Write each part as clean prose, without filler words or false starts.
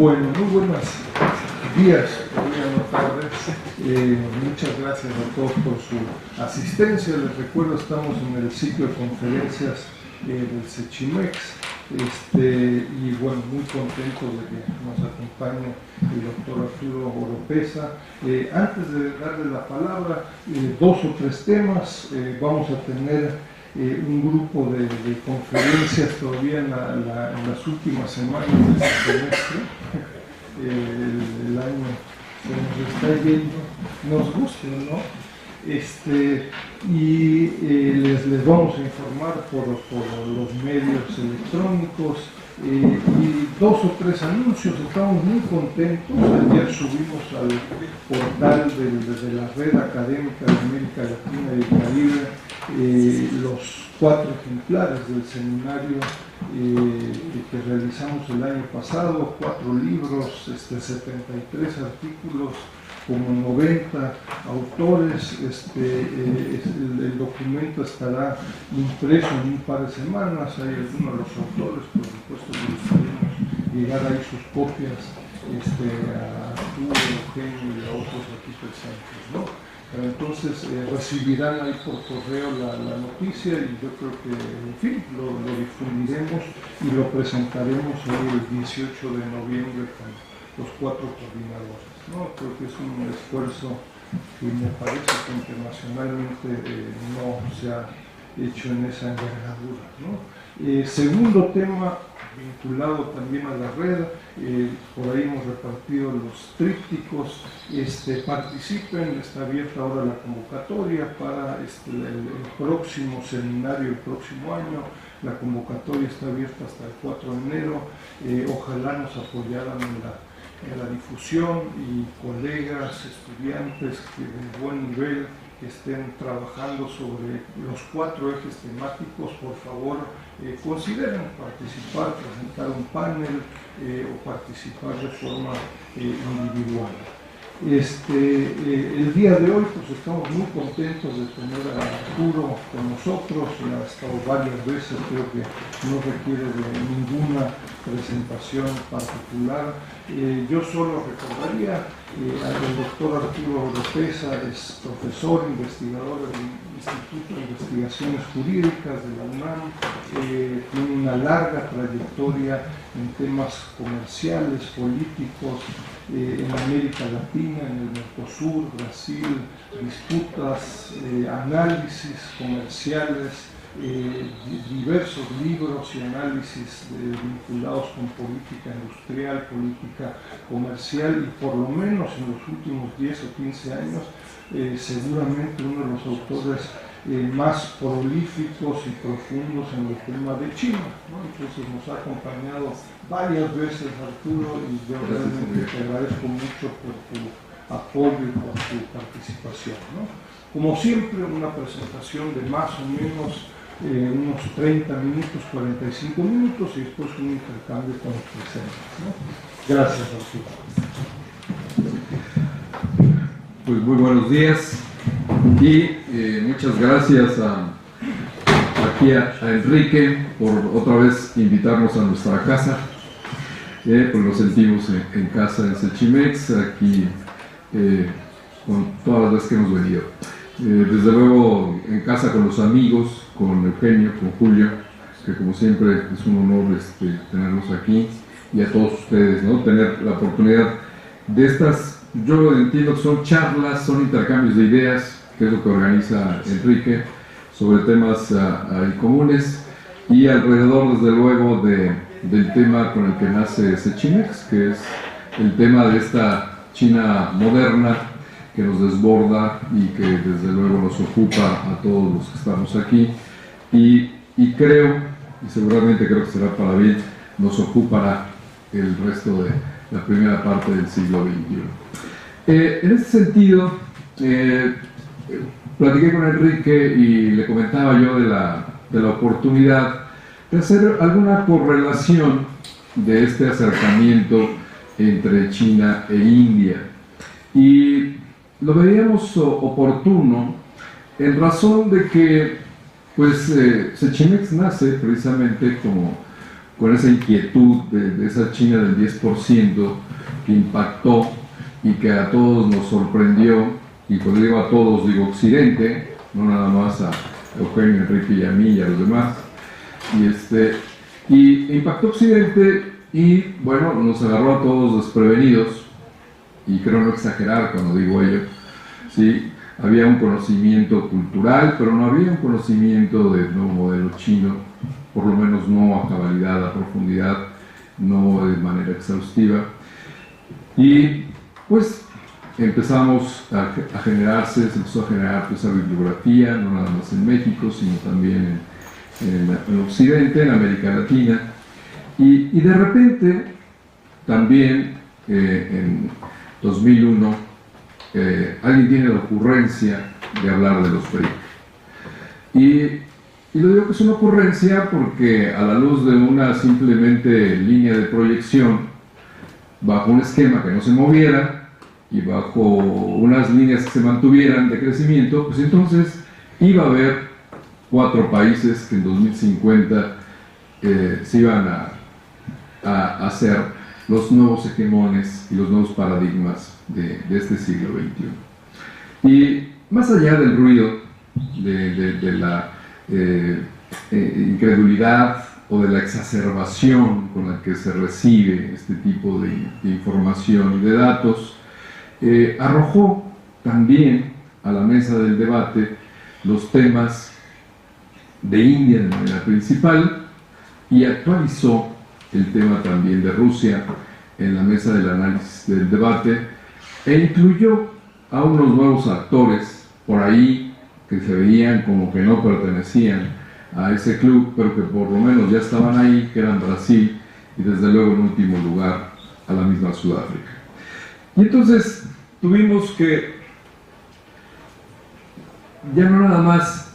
Bueno, muy buenos días, buenas tardes. Muchas gracias a todos por su asistencia. Les recuerdo, estamos en el ciclo de conferencias del CECHIMEX. Y bueno, muy contentos de que nos acompañe el doctor Arturo Oropeza. Antes de darle la palabra, 2 o 3 temas. Vamos a tener un grupo de conferencias todavía en las últimas semanas de este semestre. El año se nos está yendo, nos gusta, ¿no? Les vamos a informar por los medios electrónicos y 2 o 3 anuncios. Estamos muy contentos. Ayer subimos al portal de la Red Académica de América Latina y el Caribe los 4 ejemplares del seminario que realizamos el año pasado, 4 libros, 73 artículos, como 90 autores. El documento estará impreso en un par de semanas. Hay algunos de los autores, por supuesto, que gustaríamos llegar ahí sus copias a Arturo, Eugenio y a otros aquí presentes, ¿no? Entonces recibirán ahí por correo la noticia y yo creo que, en fin, lo difundiremos y lo presentaremos hoy el 18 de noviembre con los 4 coordinadores, ¿no? Creo que es un esfuerzo que me parece que internacionalmente no se ha hecho en esa envergadura, ¿no? Segundo tema, vinculado también a la red, por ahí hemos repartido los trípticos. Participen, está abierta ahora la convocatoria para el próximo seminario, el próximo año. La convocatoria está abierta hasta el 4 de enero. Ojalá nos apoyaran en la difusión, y colegas, estudiantes de buen nivel que estén trabajando sobre los 4 ejes temáticos, por favor, consideren participar, presentar un panel o participar de forma individual. El día de hoy pues estamos muy contentos de tener a Arturo con nosotros. Ha estado varias veces, creo que no requiere de ninguna presentación particular. Yo solo recordaría al doctor Arturo Oropeza. Es profesor, investigador del Instituto de Investigaciones Jurídicas de la UNAM. Tiene una larga trayectoria en temas comerciales, políticos, en América Latina, en el Mercosur, Brasil, disputas, análisis comerciales, diversos libros y análisis vinculados con política industrial, política comercial, y por lo menos en los últimos 10 o 15 años seguramente uno de los autores más prolíficos y profundos en el tema de China, ¿no? Entonces nos ha acompañado varias veces Arturo, y yo realmente te agradezco mucho por tu apoyo y por tu participación, ¿no? Como siempre, una presentación de más o menos unos 30 minutos, 45 minutos, y después un intercambio con los presentes, ¿no? Gracias, Arturo. Pues muy buenos días y muchas gracias aquí a Enrique por otra vez invitarnos a nuestra casa. Pues nos sentimos en casa en CECHIMEX, aquí con todas las veces que hemos venido. Desde luego en casa con los amigos, con Eugenio, con Julio, que como siempre es un honor tenerlos aquí, y a todos ustedes, ¿no? Tener la oportunidad de estas, yo lo entiendo que son charlas, son intercambios de ideas, que es lo que organiza Enrique, sobre temas comunes, y alrededor desde luego del tema con el que nace CECHIMEX, que es el tema de esta China moderna que nos desborda y que desde luego nos ocupa a todos los que estamos aquí, y creo, y seguramente creo que será para bien, nos ocupará el resto de la primera parte del siglo XXI. En este sentido, platiqué con Enrique y le comentaba yo de la oportunidad de hacer alguna correlación de este acercamiento entre China e India, y lo veíamos oportuno en razón de que pues CECHIMEX nace precisamente con esa inquietud de esa China del 10% que impactó y que a todos nos sorprendió, y cuando digo a todos digo Occidente, no nada más a Eugenio, Enrique y a mí y a los demás, y impactó Occidente y bueno, nos agarró a todos desprevenidos, y creo no exagerar cuando digo ello, ¿sí? Había un conocimiento cultural, pero no había un conocimiento del nuevo modelo chino, por lo menos no a cabalidad, a profundidad, no de manera exhaustiva. Y pues empezamos a generarse, se empezó a generar esa bibliografía, no nada más en México, sino también en Occidente, en América Latina. Y de repente, también en 2001, alguien tiene la ocurrencia de hablar de los BRIC. Y lo digo que es una ocurrencia porque a la luz de una simplemente línea de proyección, bajo un esquema que no se moviera y bajo unas líneas que se mantuvieran de crecimiento, pues entonces iba a haber 4 países que en 2050 se iban a hacer los nuevos hegemones y los nuevos paradigmas de este siglo XXI. Y más allá del ruido, de la incredulidad o de la exacerbación con la que se recibe este tipo de información y de datos, arrojó también a la mesa del debate los temas de India de manera principal y actualizó el tema también de Rusia en la mesa del análisis del debate e incluyó a unos nuevos actores por ahí que se veían como que no pertenecían a ese club, pero que por lo menos ya estaban ahí, que eran Brasil y desde luego en último lugar a la misma Sudáfrica. Y entonces tuvimos que ya no nada más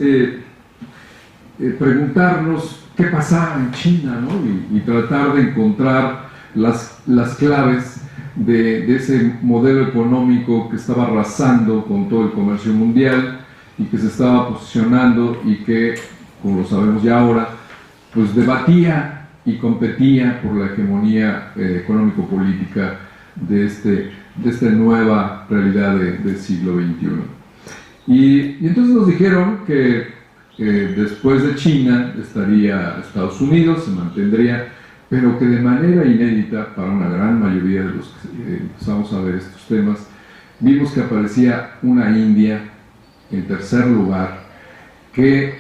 preguntarnos qué pasaba en China, ¿no? y tratar de encontrar las claves de ese modelo económico que estaba arrasando con todo el comercio mundial y que se estaba posicionando y que, como lo sabemos ya ahora, pues debatía y competía por la hegemonía económico-política de esta nueva realidad del siglo XXI. Y entonces nos dijeron que después de China estaría Estados Unidos, se mantendría, pero que de manera inédita para una gran mayoría de los que empezamos a ver estos temas, vimos que aparecía una India en tercer lugar, que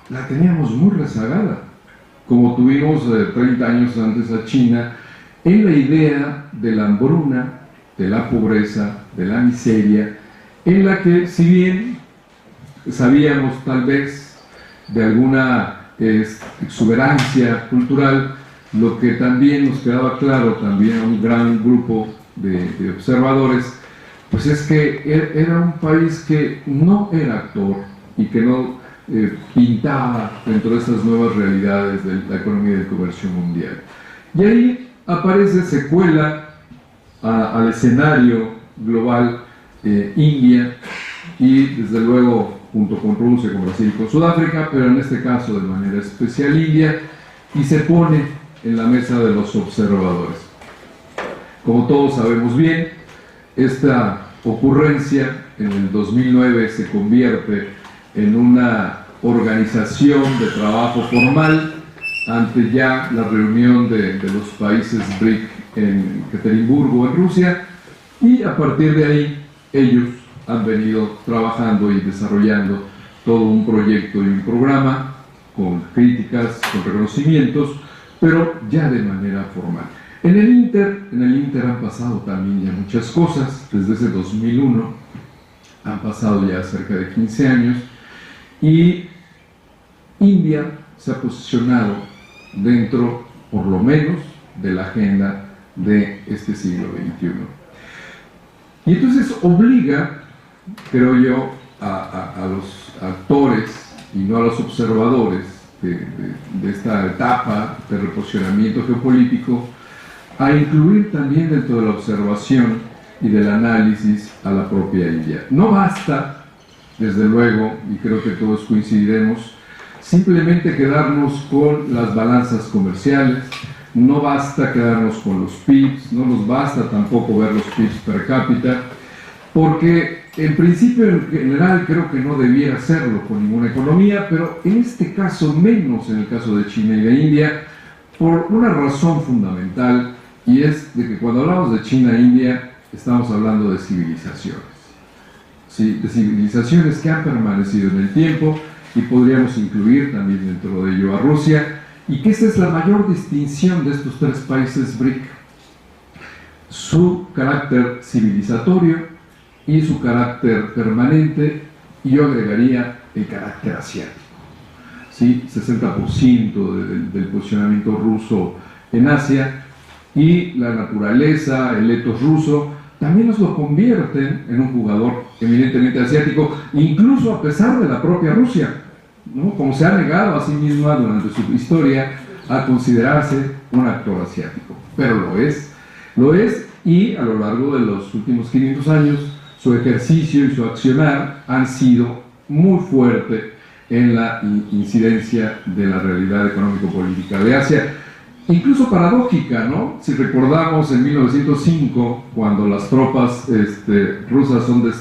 la teníamos muy rezagada, como tuvimos 30 años antes a China, en la idea de la hambruna, de la pobreza, de la miseria, en la que si bien sabíamos tal vez de alguna exuberancia cultural, lo que también nos quedaba claro también a un gran grupo de observadores, pues es que era un país que no era actor y que no pintaba dentro de estas nuevas realidades de la economía y del comercio mundial. Y ahí aparece, se cuela al escenario global India y desde luego junto con Rusia, con Brasil y con Sudáfrica, pero en este caso de manera especial India, y se pone en la mesa de los observadores. Como todos sabemos bien, esta ocurrencia en el 2009 se convierte en una organización de trabajo formal ante ya la reunión de los países BRIC en Ekaterimburgo, en Rusia, y a partir de ahí ellos han venido trabajando y desarrollando todo un proyecto y un programa con críticas, con reconocimientos, pero ya de manera formal. En el Inter han pasado también ya muchas cosas. Desde ese 2001 han pasado ya cerca de 15 años y India se ha posicionado dentro, por lo menos, de la agenda de este siglo XXI. Y entonces obliga, creo yo, a los actores y no a los observadores de esta etapa de reposicionamiento geopolítico a incluir también dentro de la observación y del análisis a la propia India. No basta, desde luego, y creo que todos coincidiremos, simplemente quedarnos con las balanzas comerciales, no basta quedarnos con los PIBs, no nos basta tampoco ver los PIBs per cápita, porque en principio en general creo que no debiera hacerlo con ninguna economía, pero en este caso menos en el caso de China y de India, por una razón fundamental, y es de que cuando hablamos de China e India estamos hablando de civilizaciones, ¿sí? De civilizaciones que han permanecido en el tiempo, y podríamos incluir también dentro de ello a Rusia, y que esa es la mayor distinción de estos tres países BRIC: su carácter civilizatorio y su carácter permanente, y yo agregaría el carácter asiático. ¿Sí? 60% del posicionamiento ruso en Asia, y la naturaleza, el etos ruso, también nos lo convierten en un jugador eminentemente asiático, incluso a pesar de la propia Rusia, ¿no? Como se ha negado a sí misma durante su historia a considerarse un actor asiático, pero lo es, y a lo largo de los últimos 500 años su ejercicio y su accionar han sido muy fuerte en la incidencia de la realidad económico-política de Asia, incluso paradójica, ¿no? Si recordamos en 1905, cuando las tropas rusas son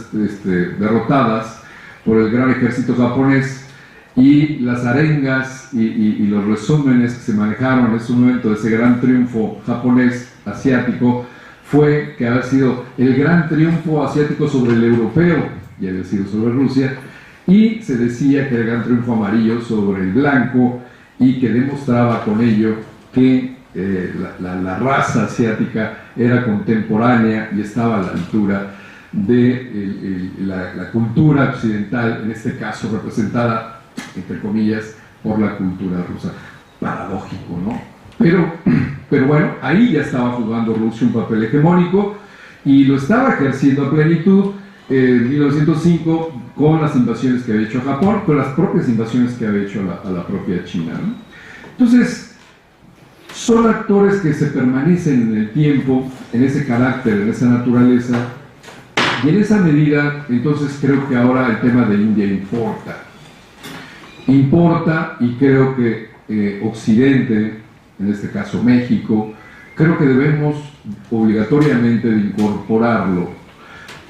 derrotadas por el gran ejército japonés, y las arengas y los resúmenes que se manejaron en ese momento de ese gran triunfo japonés asiático fue que había sido el gran triunfo asiático sobre el europeo, y había sido sobre Rusia, y se decía que el gran triunfo amarillo sobre el blanco, y que demostraba con ello que la raza asiática era contemporánea y estaba a la altura de la cultura occidental, en este caso representada, entre comillas, por la cultura rusa. Paradójico, ¿no? Pero bueno, ahí ya estaba jugando Rusia un papel hegemónico, y lo estaba ejerciendo a plenitud en 1905 con las invasiones que había hecho a Japón, con las propias invasiones que había hecho a la propia China, ¿no? Entonces, son actores que se permanecen en el tiempo, en ese carácter, en esa naturaleza, y en esa medida, entonces creo que ahora el tema de India importa, y creo que Occidente, en este caso México, creo que debemos obligatoriamente de incorporarlo.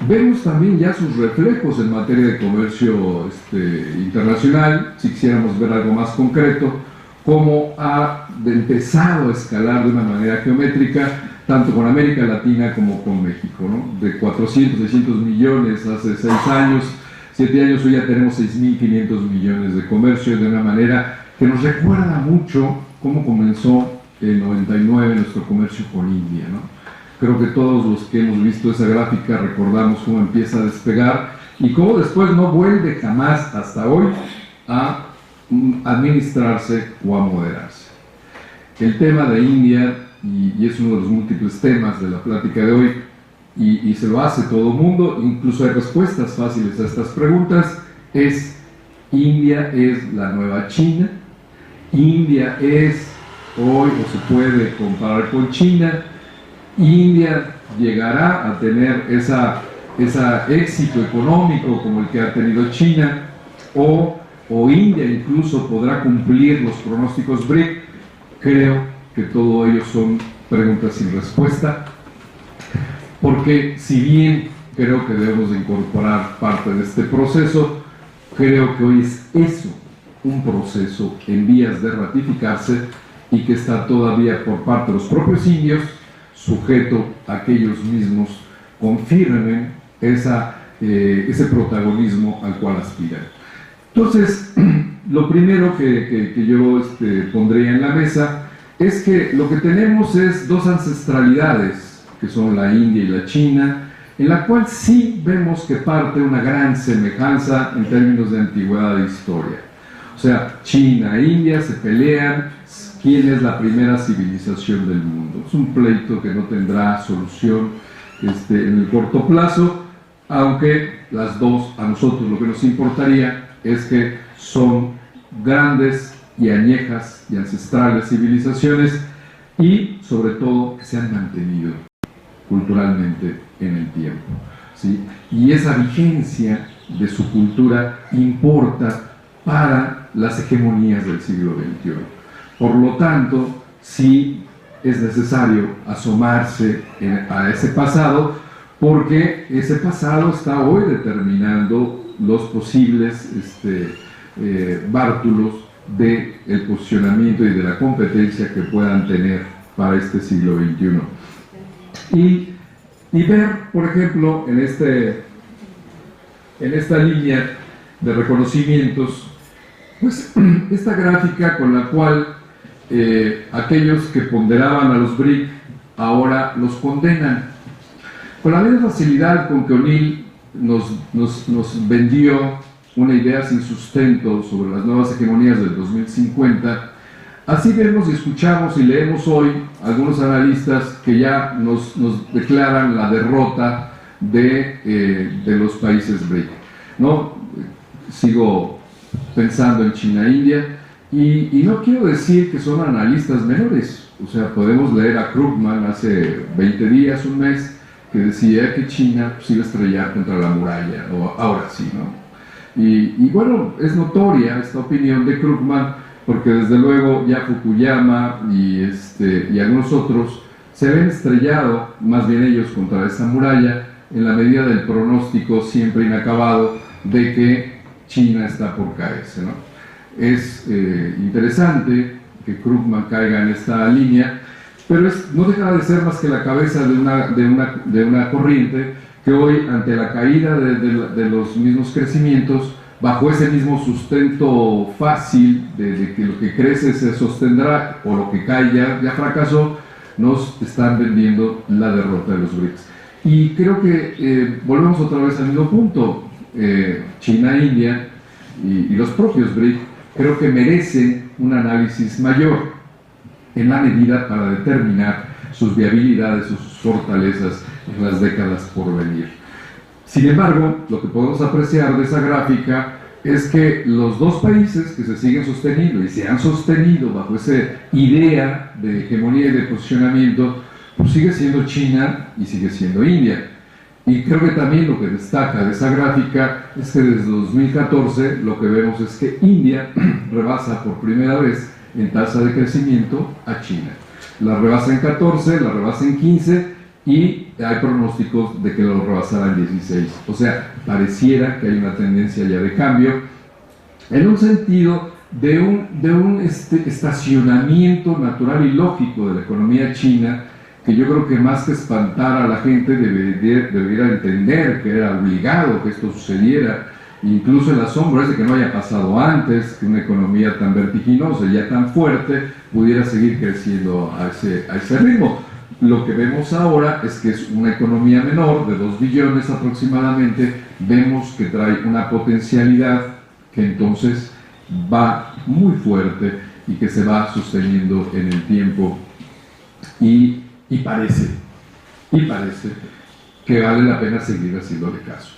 Vemos también ya sus reflejos en materia de comercio internacional, si quisiéramos ver algo más concreto, cómo ha empezado a escalar de una manera geométrica, tanto con América Latina como con México, ¿no? De 400, 600 millones hace 6 años, 7 años, hoy ya tenemos 6.500 millones de comercio, de una manera que nos recuerda mucho cómo comenzó en 99 nuestro comercio con India, ¿no? Creo que todos los que hemos visto esa gráfica recordamos cómo empieza a despegar y cómo después no vuelve jamás hasta hoy a administrarse o a moderarse. El tema de India, y es uno de los múltiples temas de la plática de hoy, y se lo hace todo el mundo, incluso hay respuestas fáciles a estas preguntas, es: India es la nueva China, India es hoy, o se puede comparar con China, India llegará a tener ese éxito económico como el que ha tenido China, o India incluso podrá cumplir los pronósticos BRIC. Creo que todo ello son preguntas sin respuesta, porque si bien creo que debemos de incorporar parte de este proceso, creo que hoy es eso, un proceso en vías de ratificarse y que está todavía por parte de los propios indios sujeto a que ellos mismos confirmen ese protagonismo al cual aspiran. Entonces, lo primero que yo pondría en la mesa es que lo que tenemos es dos ancestralidades, que son la India y la China, en la cual sí vemos que parte una gran semejanza en términos de antigüedad e historia. O sea, China e India se pelean quién es la primera civilización del mundo. Es un pleito que no tendrá solución en el corto plazo, aunque las dos, a nosotros lo que nos importaría es que son grandes y añejas y ancestrales civilizaciones, y sobre todo que se han mantenido culturalmente en el tiempo, ¿sí? Y esa vigencia de su cultura importa para las hegemonías del siglo XXI. Por lo tanto, sí es necesario asomarse a ese pasado, porque ese pasado está hoy determinando los posibles bártulos del posicionamiento y de la competencia que puedan tener para este siglo XXI. Y ver, por ejemplo, en esta línea de reconocimientos, pues esta gráfica con la cual aquellos que ponderaban a los BRIC ahora los condenan. Con la misma facilidad con que O'Neill nos vendió una idea sin sustento sobre las nuevas hegemonías del 2050, así vemos y escuchamos y leemos hoy algunos analistas que ya nos declaran la derrota de los países BRIC, ¿no? Sigo pensando en China e India, y no quiero decir que son analistas menores. O sea, podemos leer a Krugman hace 20 días, un mes, que decía que China se iba a estrellar contra la muralla, o ahora sí, ¿no? Y bueno, es notoria esta opinión de Krugman, porque desde luego ya Fukuyama y algunos otros se ven estrellado, más bien ellos, contra esta muralla, en la medida del pronóstico siempre inacabado de que China está por caerse, ¿no? Es interesante que Krugman caiga en esta línea, pero no deja de ser más que la cabeza de una corriente que hoy, ante la caída de los mismos crecimientos, bajo ese mismo sustento fácil de que lo que crece se sostendrá, o lo que cae ya fracasó, nos están vendiendo la derrota de los BRICS. Y creo que volvemos otra vez al mismo punto. China, India y los propios BRIC creo que merecen un análisis mayor en la medida para determinar sus viabilidades, sus fortalezas en las décadas por venir. Sin embargo, lo que podemos apreciar de esa gráfica es que los dos países que se siguen sosteniendo y se han sostenido bajo esa idea de hegemonía y de posicionamiento, pues sigue siendo China y sigue siendo India. Y creo que también lo que destaca de esa gráfica es que desde 2014 lo que vemos es que India rebasa por primera vez en tasa de crecimiento a China. La rebasa en 14, la rebasa en 15 y hay pronósticos de que lo rebasará en 16. O sea, pareciera que hay una tendencia ya de cambio en un sentido de un estacionamiento natural y lógico de la economía china, que yo creo que más que espantar a la gente debería entender que era obligado que esto sucediera. Incluso el asombro es de que no haya pasado antes, que una economía tan vertiginosa y ya tan fuerte pudiera seguir creciendo a ese ritmo. Lo que vemos ahora es que es una economía menor, de 2 billones aproximadamente. Vemos que trae una potencialidad que entonces va muy fuerte y que se va sosteniendo en el tiempo, y parece que vale la pena seguir haciéndole caso,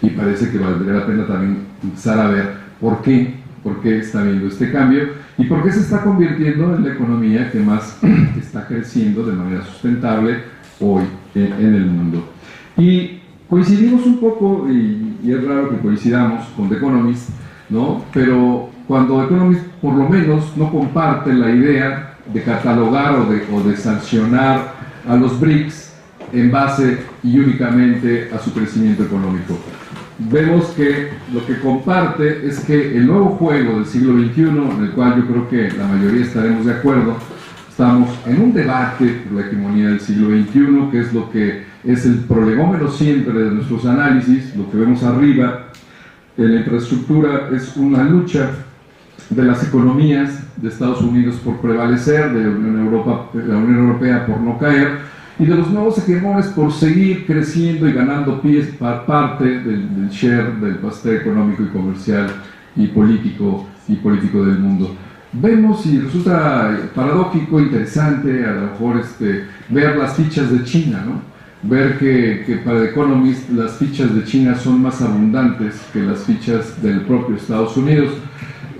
y parece que valdría la pena también empezar a ver por qué está habiendo este cambio y por qué se está convirtiendo en la economía que más está creciendo de manera sustentable hoy en el mundo. Y coincidimos un poco, y es raro que coincidamos con The Economist, ¿no? Pero cuando The Economist por lo menos no comparte la idea de catalogar o de sancionar a los BRICS en base y únicamente a su crecimiento económico. Vemos que lo que comparte es que el nuevo juego del siglo XXI, en el cual yo creo que la mayoría estaremos de acuerdo, estamos en un debate por la hegemonía del siglo XXI, que es lo que es el prolegómeno siempre de nuestros análisis. Lo que vemos arriba en la infraestructura es una lucha de las economías de Estados Unidos por prevalecer, de la Unión Europea por no caer, y de los nuevos hegemones por seguir creciendo y ganando pies para parte del share del pastel económico y comercial y político del mundo. Vemos, y resulta paradójico, interesante a lo mejor ver las fichas de China, ¿no? Ver que para The Economist las fichas de China son más abundantes que las fichas del propio Estados Unidos.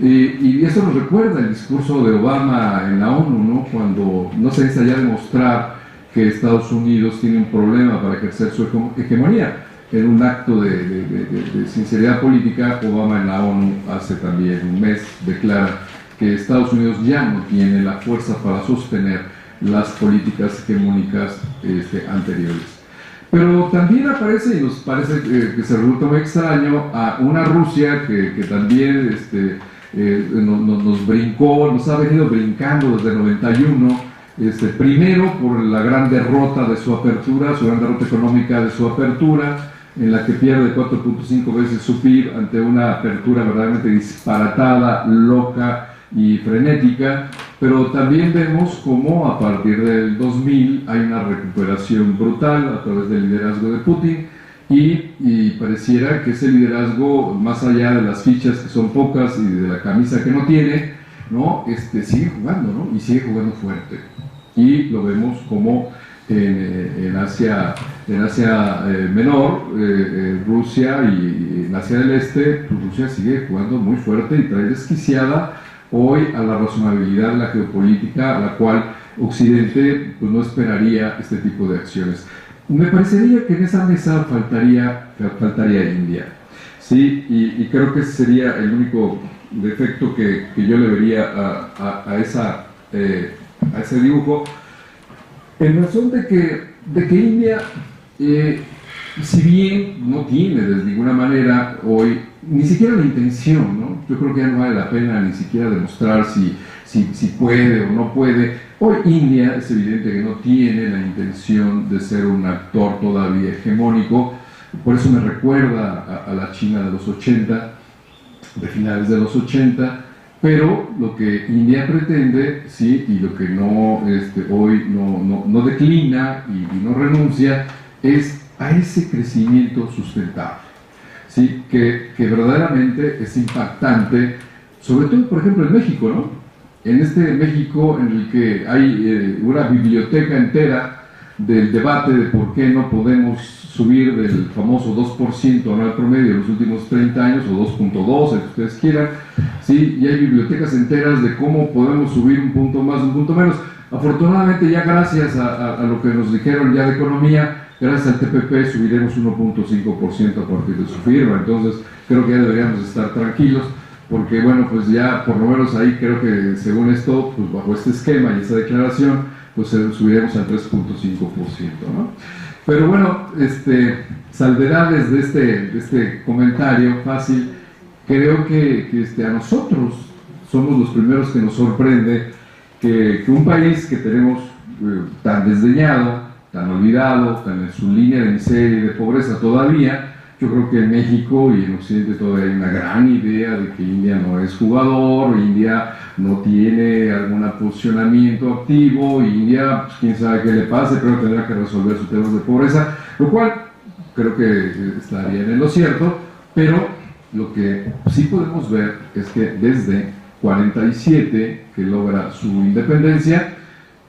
Y eso nos recuerda el discurso de Obama en la ONU, ¿no? Cuando no se necesita ya demostrar que Estados Unidos tiene un problema para ejercer su hegemonía. en un acto de sinceridad política, Obama en la ONU hace también un mes declara que Estados Unidos ya no tiene la fuerza para sostener las políticas hegemónicas anteriores. Pero también aparece, y nos parece que se resulta muy extraño, a una Rusia que también nos brincó, nos ha venido brincando desde el 91, primero por la gran derrota de su apertura, su gran derrota económica de su apertura, en la que pierde 4.5 veces su PIB ante una apertura verdaderamente disparatada, loca y frenética, pero también vemos cómo a partir del 2000 hay una recuperación brutal a través del liderazgo de Putin y pareciera que ese liderazgo, más allá de las fichas que son pocas y de la camisa que no tiene, ¿no? Sigue jugando, ¿no? Y sigue jugando fuerte. Y lo vemos como en Asia Menor, Rusia, y en Asia del Este, pues Rusia sigue jugando muy fuerte y trae desquiciada hoy a la razonabilidad de la geopolítica, a la cual Occidente pues, no esperaría este tipo de acciones. Me parecería que en esa mesa faltaría India, ¿sí? Y creo que ese sería el único defecto que yo le vería a ese dibujo, en razón de que India, si bien no tiene de ninguna manera hoy ni siquiera la intención, ¿no? Yo creo que ya no vale la pena ni siquiera demostrar si puede o no puede. Hoy India es evidente que no tiene la intención de ser un actor todavía hegemónico, por eso me recuerda a la China de los 80, de finales de los 80, pero lo que India pretende, sí, y lo que no, hoy no declina y no renuncia, es a ese crecimiento sustentable, ¿sí? que verdaderamente es impactante, sobre todo, por ejemplo, en México, ¿no? En este México en el que hay una biblioteca entera del debate de por qué no podemos subir del famoso 2% anual promedio en los últimos 30 años, o 2.2, el que ustedes quieran, ¿sí? Y hay bibliotecas enteras de cómo podemos subir un punto más, un punto menos. Afortunadamente, ya gracias a lo que nos dijeron ya de economía, gracias al TPP subiremos 1.5% a partir de su firma, entonces creo que ya deberíamos estar tranquilos, porque bueno, pues ya por lo menos ahí creo que según esto, pues bajo este esquema y esta declaración, pues subiremos al 3.5%, ¿no? Pero bueno, salvedades de este comentario fácil, creo que a nosotros somos los primeros que nos sorprende que un país que tenemos tan desdeñado, tan olvidado, tan en su línea de miseria y de pobreza todavía. Yo creo que en México y en Occidente todavía hay una gran idea de que India no es jugador, India no tiene algún posicionamiento activo, India, pues, quién sabe qué le pase, pero tendrá que resolver sus temas de pobreza, lo cual creo que estaría en lo cierto, pero lo que sí podemos ver es que desde 47, que logra su independencia,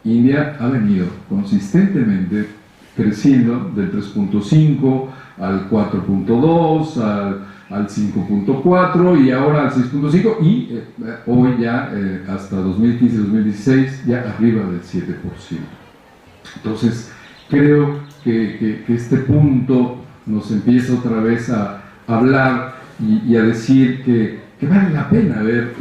India ha venido consistentemente creciendo del 3.5 al 4.2, al 5.4 y ahora al 6.5 y hoy ya hasta 2015-2016 ya arriba del 7%. Entonces creo que este punto nos empieza otra vez a hablar y a decir que vale la pena ver,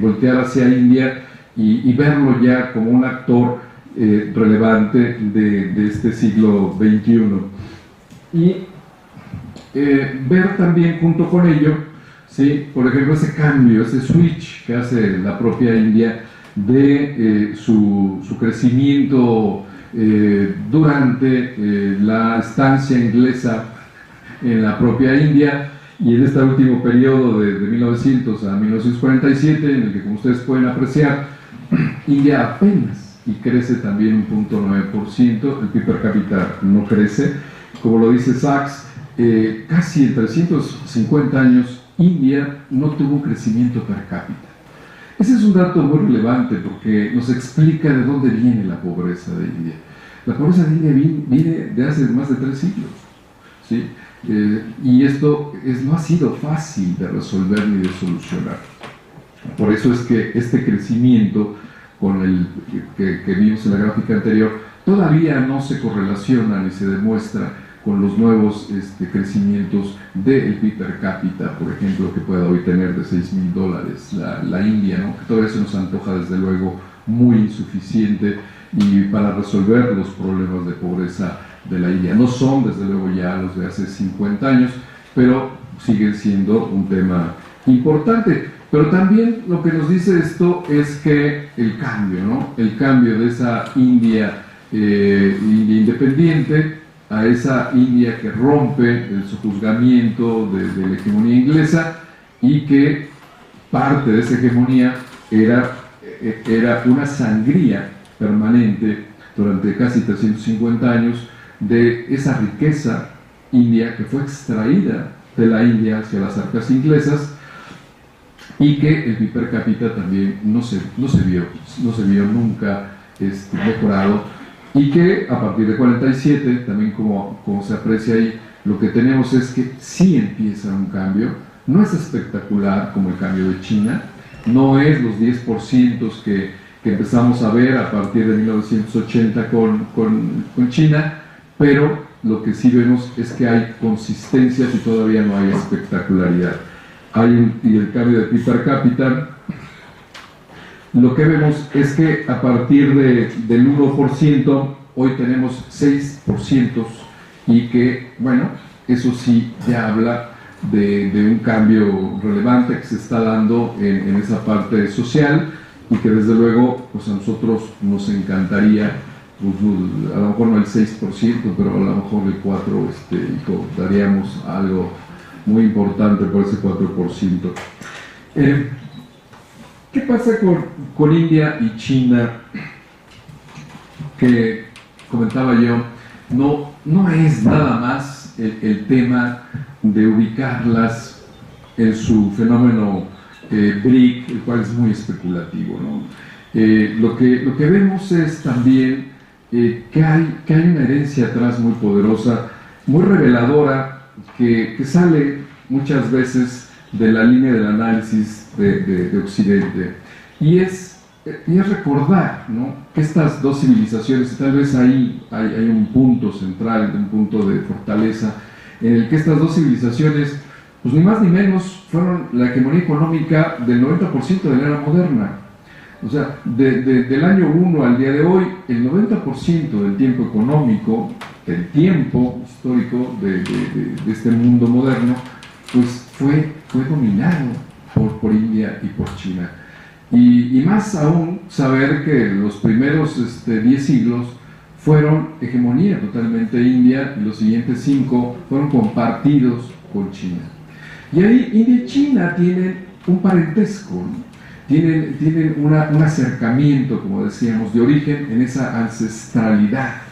voltear hacia India y verlo ya como un actor relevante de este siglo XXI. Y ver también junto con ello, ¿sí? Por ejemplo, ese cambio, ese switch que hace la propia India de su crecimiento durante la estancia inglesa en la propia India y en este último periodo de 1900 a 1947, en el que, como ustedes pueden apreciar, India apenas y crece también 1.9%, el PIB per cápita no crece, como lo dice Sachs, casi en 350 años India no tuvo un crecimiento per cápita. Ese es un dato muy relevante porque nos explica de dónde viene la pobreza de India. La pobreza de India viene de hace más de 3 siglos, ¿sí? Y esto no ha sido fácil de resolver ni de solucionar. Por eso es que este crecimiento con el que vimos en la gráfica anterior todavía no se correlaciona ni se demuestra con los nuevos crecimientos del PIB per cápita, por ejemplo, que pueda hoy tener de $6,000 la India, ¿no? Que todavía se nos antoja desde luego muy insuficiente y para resolver los problemas de pobreza de la India. No son desde luego ya los de hace 50 años, pero siguen siendo un tema importante. Pero también lo que nos dice esto es que el cambio, ¿no? El cambio de esa India independiente a esa India que rompe el sojuzgamiento de la hegemonía inglesa y que parte de esa hegemonía era una sangría permanente durante casi 350 años de esa riqueza india que fue extraída de la India hacia las arcas inglesas y que el PIB per cápita también no se vio nunca mejorado, y que a partir de 47, también como se aprecia ahí, lo que tenemos es que sí empieza un cambio. No es espectacular como el cambio de China, no es los 10% que empezamos a ver a partir de 1980 con China, pero lo que sí vemos es que hay consistencias y todavía no hay espectacularidad. Y el cambio de PIB per cápita, lo que vemos es que a partir del 1%, hoy tenemos 6%, y que, bueno, eso sí ya habla de un cambio relevante que se está dando en esa parte social, y que desde luego pues a nosotros nos encantaría, pues, a lo mejor no el 6%, pero a lo mejor el 4%, daríamos algo muy importante por ese 4%. ¿Qué pasa con India y China? Que comentaba yo, no es nada más el tema de ubicarlas en su fenómeno BRIC, el cual es muy especulativo, ¿no? Lo que vemos es también que hay una herencia atrás muy poderosa, muy reveladora, que sale muchas veces de la línea del análisis de Occidente, y es recordar, ¿no?, que estas dos civilizaciones, tal vez ahí hay un punto central, un punto de fortaleza, en el que estas dos civilizaciones, pues ni más ni menos, fueron la hegemonía económica del 90% de la era moderna. O sea, del año 1 al día de hoy, el 90% del tiempo económico, el tiempo histórico de este mundo moderno, pues fue dominado por India y por China. Y más aún saber que los primeros 10 siglos fueron hegemonía totalmente india, y los siguientes 5 fueron compartidos con China. Y ahí India y China tienen un parentesco, ¿no? Tienen un acercamiento, como decíamos, de origen en esa ancestralidad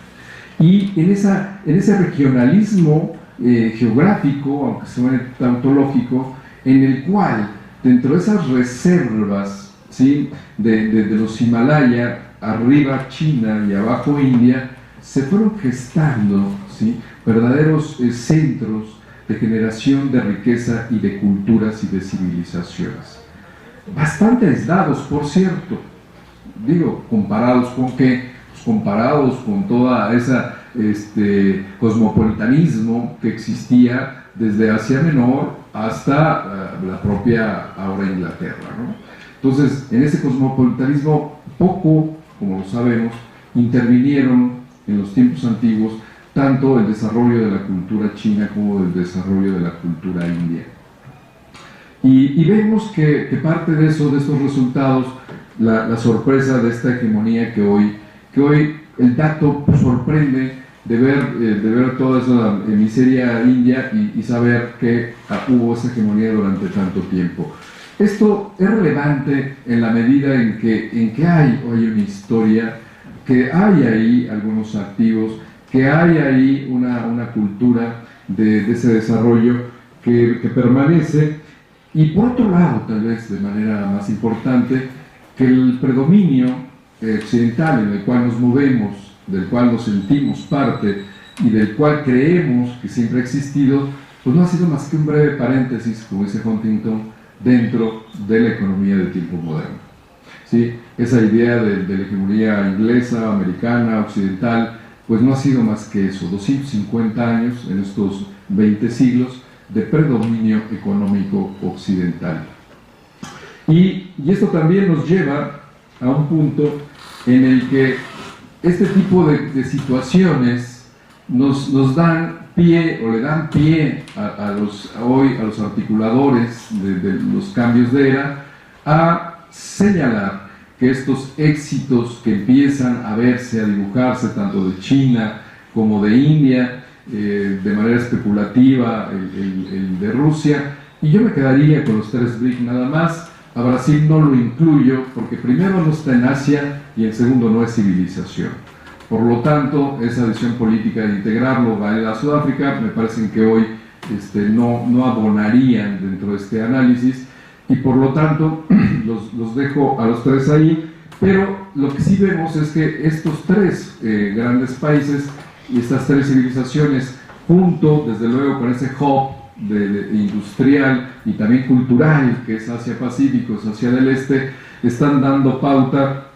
y en ese regionalismo geográfico, aunque suene tautológico, en el cual dentro de esas reservas, ¿sí?, de los Himalaya, arriba China y abajo India, se fueron gestando, ¿sí?, verdaderos centros de generación de riqueza y de culturas y de civilizaciones. Bastante aislados, por cierto, digo, comparados con qué, pues comparados con toda esa cosmopolitanismo que existía desde Asia Menor hasta la propia ahora Inglaterra, ¿no? Entonces, en ese cosmopolitanismo poco, como lo sabemos, intervinieron en los tiempos antiguos tanto el desarrollo de la cultura china como el desarrollo de la cultura india. Y vemos que parte de estos resultados, la sorpresa de esta hegemonía que hoy el dato sorprende de ver toda esa miseria india y saber que hubo esa hegemonía durante tanto tiempo. Esto es relevante en la medida en que hay hoy una historia, que hay ahí algunos activos, que hay ahí una cultura de ese desarrollo que permanece. Y por otro lado, tal vez de manera más importante, que el predominio occidental en el cual nos movemos, del cual nos sentimos parte y del cual creemos que siempre ha existido, pues no ha sido más que un breve paréntesis, como dice Huntington, dentro de la economía del tiempo moderno. ¿Sí? Esa idea de la hegemonía inglesa, americana, occidental, pues no ha sido más que eso, 250 años en estos 20 siglos de predominio económico occidental. Y esto también nos lleva a un punto en el que este tipo de situaciones nos dan pie o le dan pie a los articuladores de los cambios de era a señalar que estos éxitos que empiezan a verse, a dibujarse tanto de China como de India, de manera especulativa el de Rusia, y yo me quedaría con los 3 BRIC nada más. A Brasil no lo incluyo porque primero no está en Asia y en segundo no es civilización. Por lo tanto, esa decisión política de integrarlo a Sudáfrica me parece que hoy no abonarían dentro de este análisis, y por lo tanto los dejo a los 3 ahí, pero lo que sí vemos es que estos 3 grandes países y estas 3 civilizaciones, junto desde luego con ese hub de industrial y también cultural que es Asia-Pacífico, es Asia del Este, están dando pauta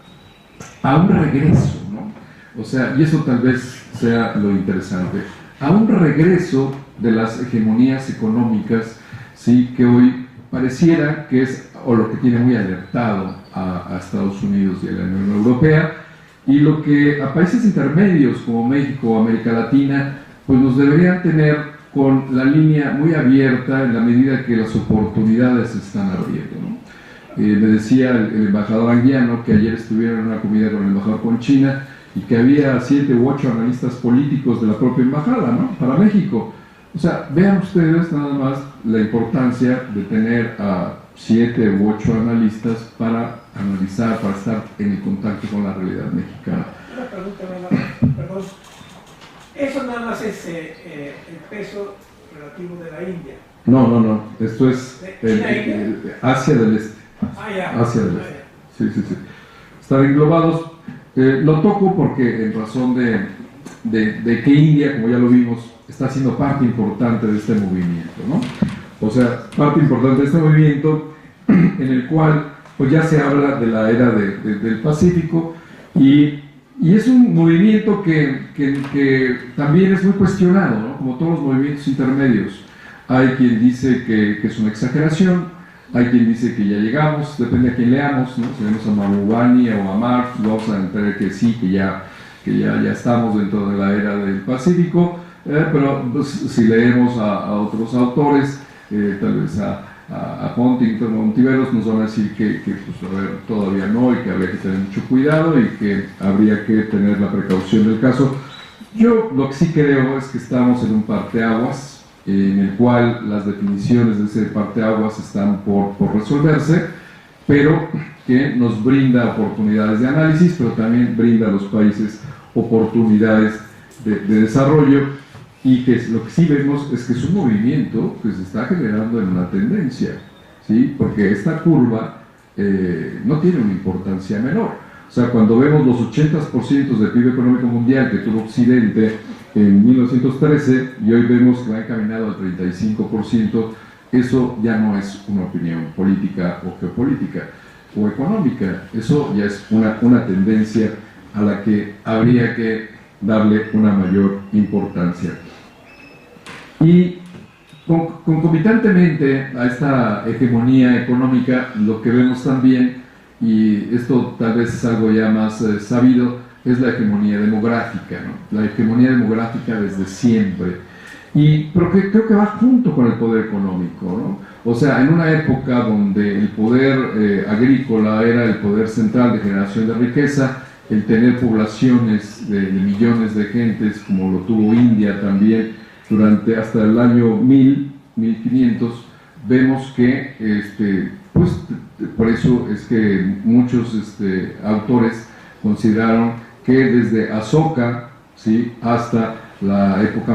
a un regreso, ¿no? O sea, y eso tal vez sea lo interesante, a un regreso de las hegemonías económicas, ¿sí?, que hoy pareciera que es, o lo que tiene muy alertado a Estados Unidos y a la Unión Europea, y lo que a países intermedios como México o América Latina, pues nos deberían tener con la línea muy abierta en la medida que las oportunidades se están abriendo, ¿no? Me decía el embajador anguiano que ayer estuvieron en una comida con el embajador con China y que había 7 u 8 analistas políticos de la propia embajada, ¿no?, para México. O sea, vean ustedes nada más la importancia de tener a 7 u 8 analistas para analizar, para estar en el contacto con la realidad mexicana. Una pregunta, perdón. Eso nada más es el peso relativo de la India. No, esto es Asia del Este. Asia del Este. Sí. Están englobados. Lo toco porque en razón de que India, como ya lo vimos, está siendo parte importante de este movimiento, ¿no? O sea, parte importante de este movimiento en el cual pues ya se habla de la era del Pacífico, y es un movimiento que también es muy cuestionado, ¿no?, como todos los movimientos intermedios. Hay quien dice que es una exageración, hay quien dice que ya llegamos, depende a quién leamos, ¿no? Si leemos a Mahbubani o a Marx, vamos a entender que sí, que ya estamos dentro de la era del Pacífico, pero pues, si leemos a otros autores, tal vez a Huntington o Ontiveros, nos van a decir que pues, a ver, todavía no, y que habría que tener mucho cuidado y que habría que tener la precaución del caso. Yo lo que sí creo es que estamos en un parteaguas en el cual las definiciones de ese parteaguas están por resolverse, pero que nos brinda oportunidades de análisis, pero también brinda a los países oportunidades de desarrollo, y que lo que sí vemos es que es un movimiento que se está generando en una tendencia, ¿sí?, porque esta curva no tiene una importancia menor. O sea, cuando vemos los 80% del PIB económico mundial que tuvo Occidente en 1913 y hoy vemos que va encaminado al 35%, eso ya no es una opinión política o geopolítica o económica, eso ya es una tendencia a la que habría que darle una mayor importancia. Y concomitantemente a esta hegemonía económica, lo que vemos también, y esto tal vez es algo ya más sabido, es la hegemonía demográfica, ¿no? La hegemonía demográfica desde siempre. Pero creo que va junto con el poder económico, ¿no? O sea, en una época donde el poder agrícola era el poder central de generación de riqueza, el tener poblaciones de millones de gentes, como lo tuvo India también, durante hasta el año 1500, vemos que, pues, por eso es que muchos autores consideraron que desde Asoka, ¿sí?, hasta la época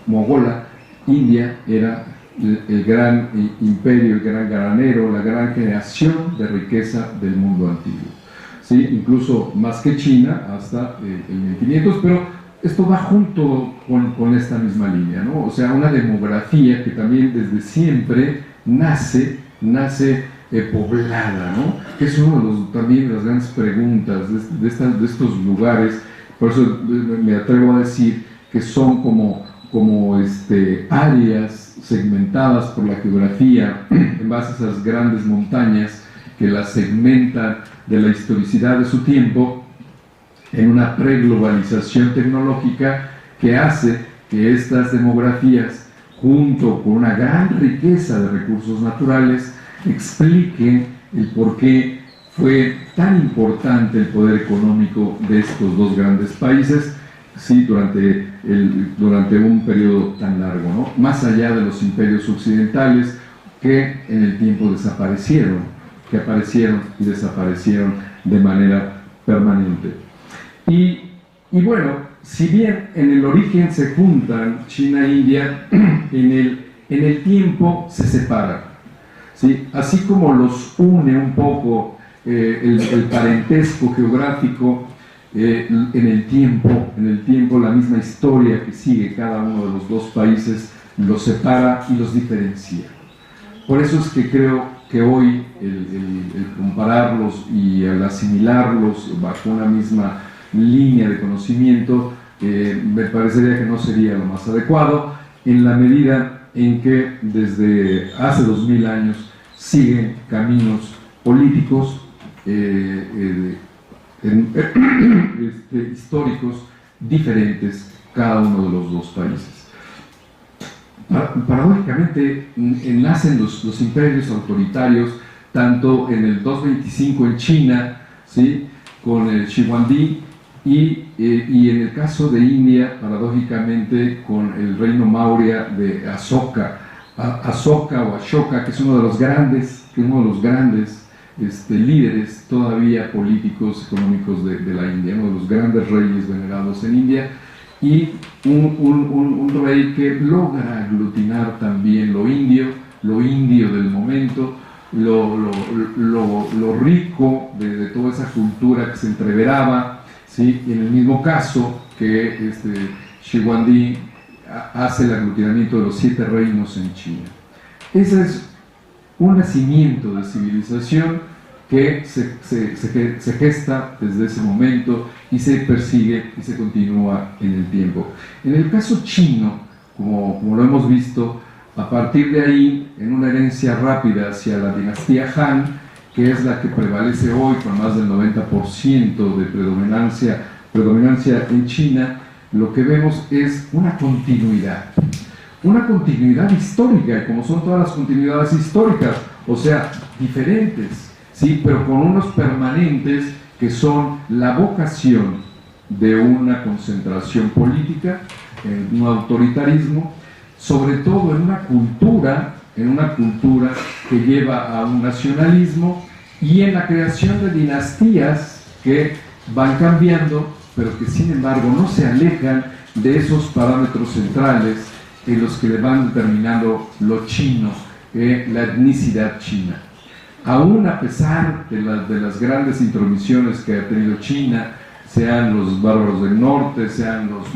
mongola, India era el gran imperio, el gran granero, la gran generación de riqueza del mundo antiguo, ¿sí?, incluso más que China hasta el 1500, pero esto va junto con esta misma línea, ¿no? O sea, una demografía que también desde siempre nace poblada, ¿no? Que es uno de también de las grandes preguntas de estos lugares Por eso me atrevo a decir que son como áreas segmentadas por la geografía en base a esas grandes montañas que las segmentan de la historicidad de su tiempo en una preglobalización tecnológica que hace que estas demografías, junto con una gran riqueza de recursos naturales, expliquen el por qué fue tan importante el poder económico de estos dos grandes países, sí, durante un periodo tan largo, ¿no? Más allá de los imperios occidentales que en el tiempo desaparecieron, que aparecieron y desaparecieron de manera permanente. Y bueno, si bien en el origen se juntan China e India, en el tiempo se separan, ¿sí? Así como los une un poco el parentesco geográfico, en el tiempo la misma historia que sigue cada uno de los dos países los separa y los diferencia. Por eso es que creo que hoy el compararlos y el asimilarlos bajo una misma línea de conocimiento me parecería que no sería lo más adecuado, en la medida en que desde hace 2000 años siguen caminos políticos históricos diferentes cada uno de los dos países. Paradójicamente nacen los imperios autoritarios tanto en el 225 en China, ¿sí?, con el Shi Huangdi, y en el caso de India, paradójicamente, con el reino Maurya de Asoka o Ashoka, que es uno de los grandes líderes todavía políticos, económicos de la India, uno de los grandes reyes venerados en India, y un rey que logra aglutinar también lo indio del momento, lo rico de toda esa cultura que se entreveraba, ¿sí? En el mismo caso que Shi Huangdi hace el aglutinamiento de los 7 reinos en China. Ese es un nacimiento de civilización que se gesta desde ese momento y se persigue y se continúa en el tiempo. En el caso chino, como lo hemos visto, a partir de ahí, en una herencia rápida hacia la dinastía Han, que es la que prevalece hoy con más del 90% de predominancia en China, lo que vemos es una continuidad histórica, como son todas las continuidades históricas, o sea, diferentes, ¿sí?, pero con unos permanentes que son la vocación de una concentración política, en un autoritarismo, sobre todo en una cultura que lleva a un nacionalismo y en la creación de dinastías que van cambiando, pero que sin embargo no se alejan de esos parámetros centrales en los que le van determinando lo chino, la etnicidad china. Aún a pesar de las grandes intromisiones que ha tenido China, sean los bárbaros del norte, sean los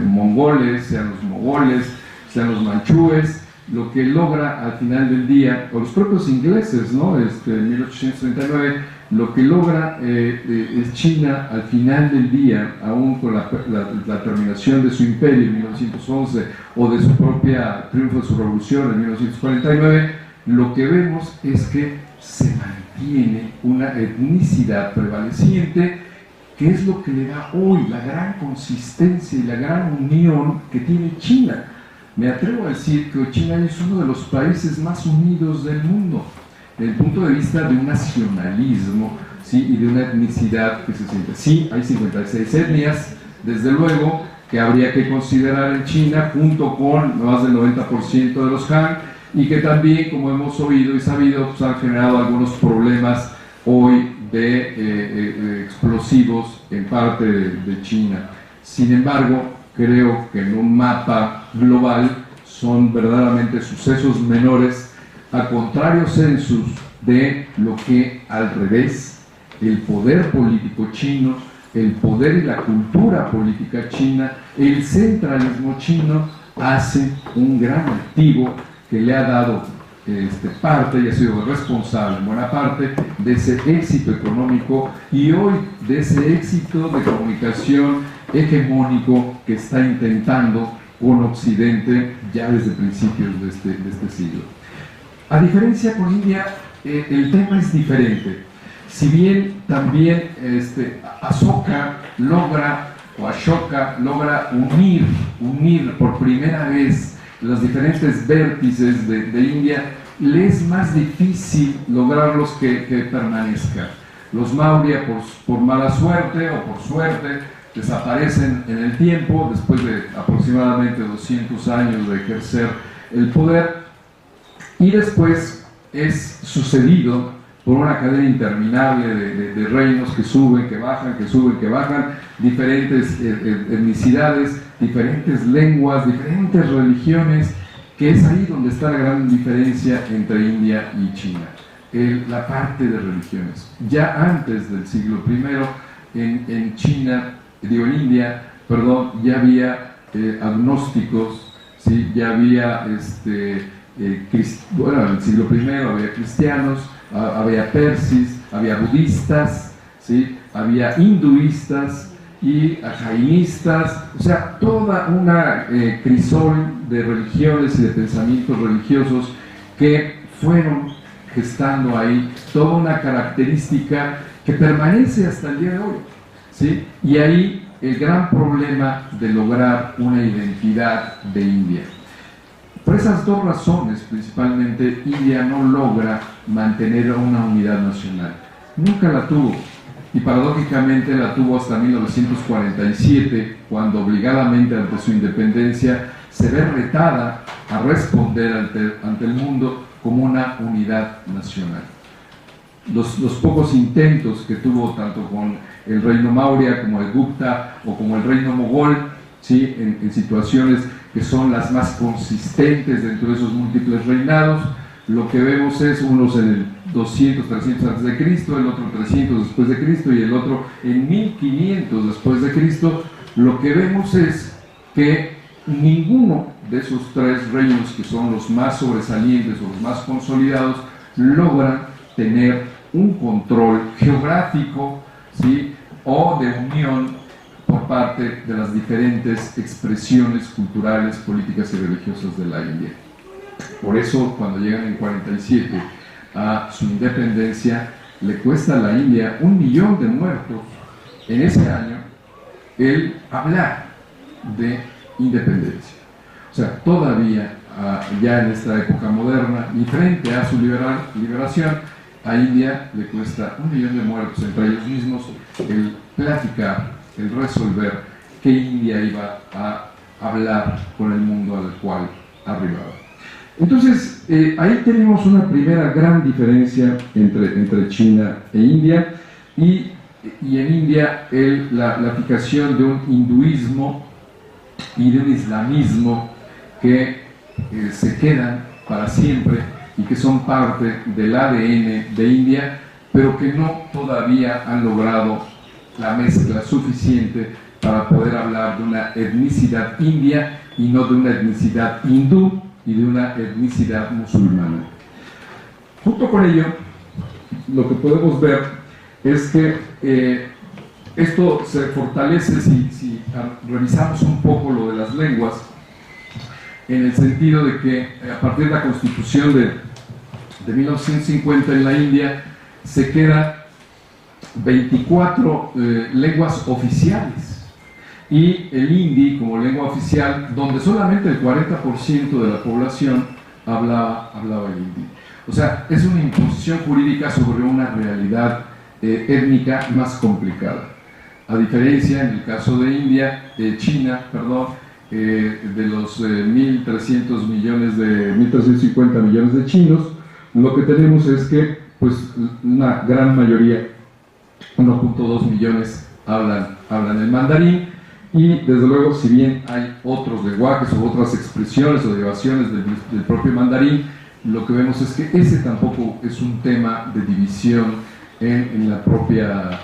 mongoles, sean los mogoles, sean los manchúes, lo que logra al final del día, o los propios ingleses, ¿no?, en 1839, lo que logra es China al final del día, aún con la terminación de su imperio en 1911 o de su propia triunfo de su revolución en 1949, lo que vemos es que se mantiene una etnicidad prevaleciente, que es lo que le da hoy la gran consistencia y la gran unión que tiene China. Me atrevo a decir que China es uno de los países más unidos del mundo, desde el punto de vista de un nacionalismo, ¿sí?, y de una etnicidad que se siente. Sí, hay 56 etnias, desde luego, que habría que considerar en China, junto con más del 90% de los Han, y que también, como hemos oído y sabido, pues han generado algunos problemas hoy de explosivos en parte de China. Sin embargo, creo que en un mapa global son verdaderamente sucesos menores, a contrario census de lo que al revés el poder político chino, el poder y la cultura política china, el centralismo chino hace un gran activo que le ha dado parte y ha sido responsable en buena parte de ese éxito económico y hoy de ese éxito de comunicación hegemónico que está intentando con Occidente ya desde principios de este siglo. A diferencia con India, el tema es diferente. Si bien también Ashoka logra unir por primera vez los diferentes vértices de India, le es más difícil lograrlos que permanezcan. Los Maurya, por mala suerte o por suerte, desaparecen en el tiempo después de aproximadamente 200 años de ejercer el poder, y después es sucedido por una cadena interminable de reinos que suben, que bajan, que suben, que bajan, diferentes etnicidades, diferentes lenguas, diferentes religiones, que es ahí donde está la gran diferencia entre India y China, la parte de religiones. Ya antes del siglo I, en India, ya había agnósticos, ¿sí? Ya había, en el siglo I había cristianos, había persis, había budistas, ¿sí? Había hinduistas y jainistas, o sea, toda una crisol de religiones y de pensamientos religiosos que fueron gestando ahí toda una característica que permanece hasta el día de hoy, ¿sí? Y ahí el gran problema de lograr una identidad de India. Por esas dos razones, principalmente, India no logra mantener una unidad nacional. Nunca la tuvo. Y paradójicamente la tuvo hasta 1947, cuando obligadamente ante su independencia se ve retada a responder ante el mundo como una unidad nacional. Los pocos intentos que tuvo tanto con el reino Maurya como el Gupta o como el reino Mogol, ¿sí? en situaciones que son las más consistentes dentro de esos múltiples reinados, lo que vemos es unos en el 200, 300 antes de Cristo, el otro 300 después de Cristo y el otro en 1500 después de Cristo. Lo que vemos es que ninguno de esos tres reinos, que son los más sobresalientes o los más consolidados, logran tener un control geográfico, ¿sí? O de unión por parte de las diferentes expresiones culturales, políticas y religiosas de la India. Por eso, cuando llegan en 47 a su independencia, le cuesta a la India 1 millón de muertos en ese año el hablar de independencia. O sea, todavía ya en esta época moderna y frente a su liberación, a India le cuesta 1 millón de muertos entre ellos mismos el platicar, el resolver qué India iba a hablar con el mundo al cual arribaba. Entonces, ahí tenemos una primera gran diferencia entre China e India, y en India la fijación de un hinduismo y de un islamismo que se quedan para siempre y que son parte del ADN de India, pero que no todavía han logrado la mezcla suficiente para poder hablar de una etnicidad india y no de una etnicidad hindú y de una etnicidad musulmana. Junto con ello, lo que podemos ver es que esto se fortalece si revisamos un poco lo de las lenguas, en el sentido de que a partir de la Constitución de 1950 en la India se quedan 24 lenguas oficiales y el hindi como lengua oficial, donde solamente el 40% de la población hablaba el hindi. O sea, es una imposición jurídica sobre una realidad étnica más complicada. A diferencia, en el caso de China, de los 1.350 millones de chinos, lo que tenemos es que pues, una gran mayoría, 1.2 millones, hablan el mandarín, y desde luego, si bien hay otros lenguajes o otras expresiones o derivaciones del propio mandarín, lo que vemos es que ese tampoco es un tema de división en la propia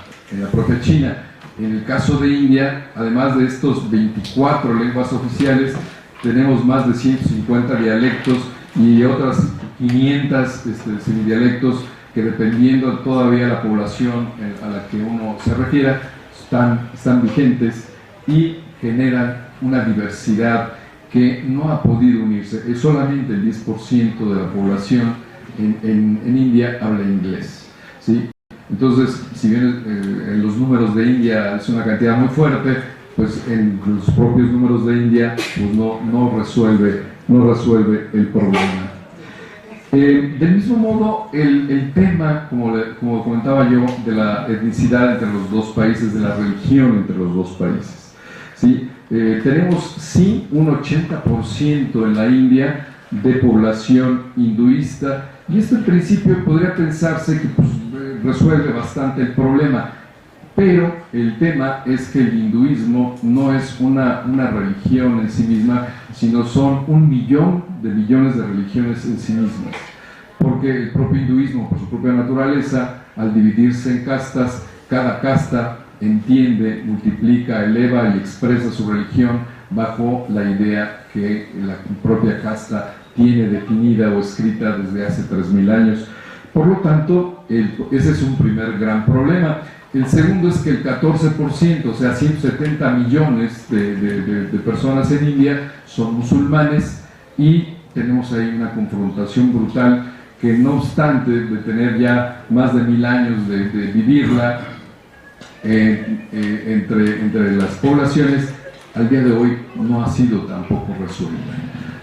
China. En el caso de India, además de estos 24 lenguas oficiales, tenemos más de 150 dialectos y otras 500 semidialectos que, dependiendo todavía de la población a la que uno se refiera, están vigentes y generan una diversidad que no ha podido unirse. Es solamente el 10% de la población en India habla inglés, ¿sí? Entonces, si bien en los números de India es una cantidad muy fuerte, pues en los propios números de India pues no resuelve el problema. Del mismo modo, el tema, como comentaba yo, de la etnicidad entre los dos países, de la religión entre los dos países, ¿sí? Tenemos sí un 80% en la India de población hinduista, y esto en principio podría pensarse que pues, resuelve bastante el problema, pero el tema es que el hinduismo no es una religión en sí misma, sino son 1 millón de millones de religiones en sí mismas, porque el propio hinduismo, por su propia naturaleza, al dividirse en castas, cada casta entiende, multiplica, eleva y expresa su religión bajo la idea que la propia casta tiene definida o escrita desde hace 3000 años. Por lo tanto, ese es un primer gran problema. El segundo es que el 14%, o sea, 170 millones de personas en India son musulmanes, y tenemos ahí una confrontación brutal que, no obstante de tener ya más de 1000 años de vivirla entre las poblaciones, al día de hoy no ha sido tampoco resuelta,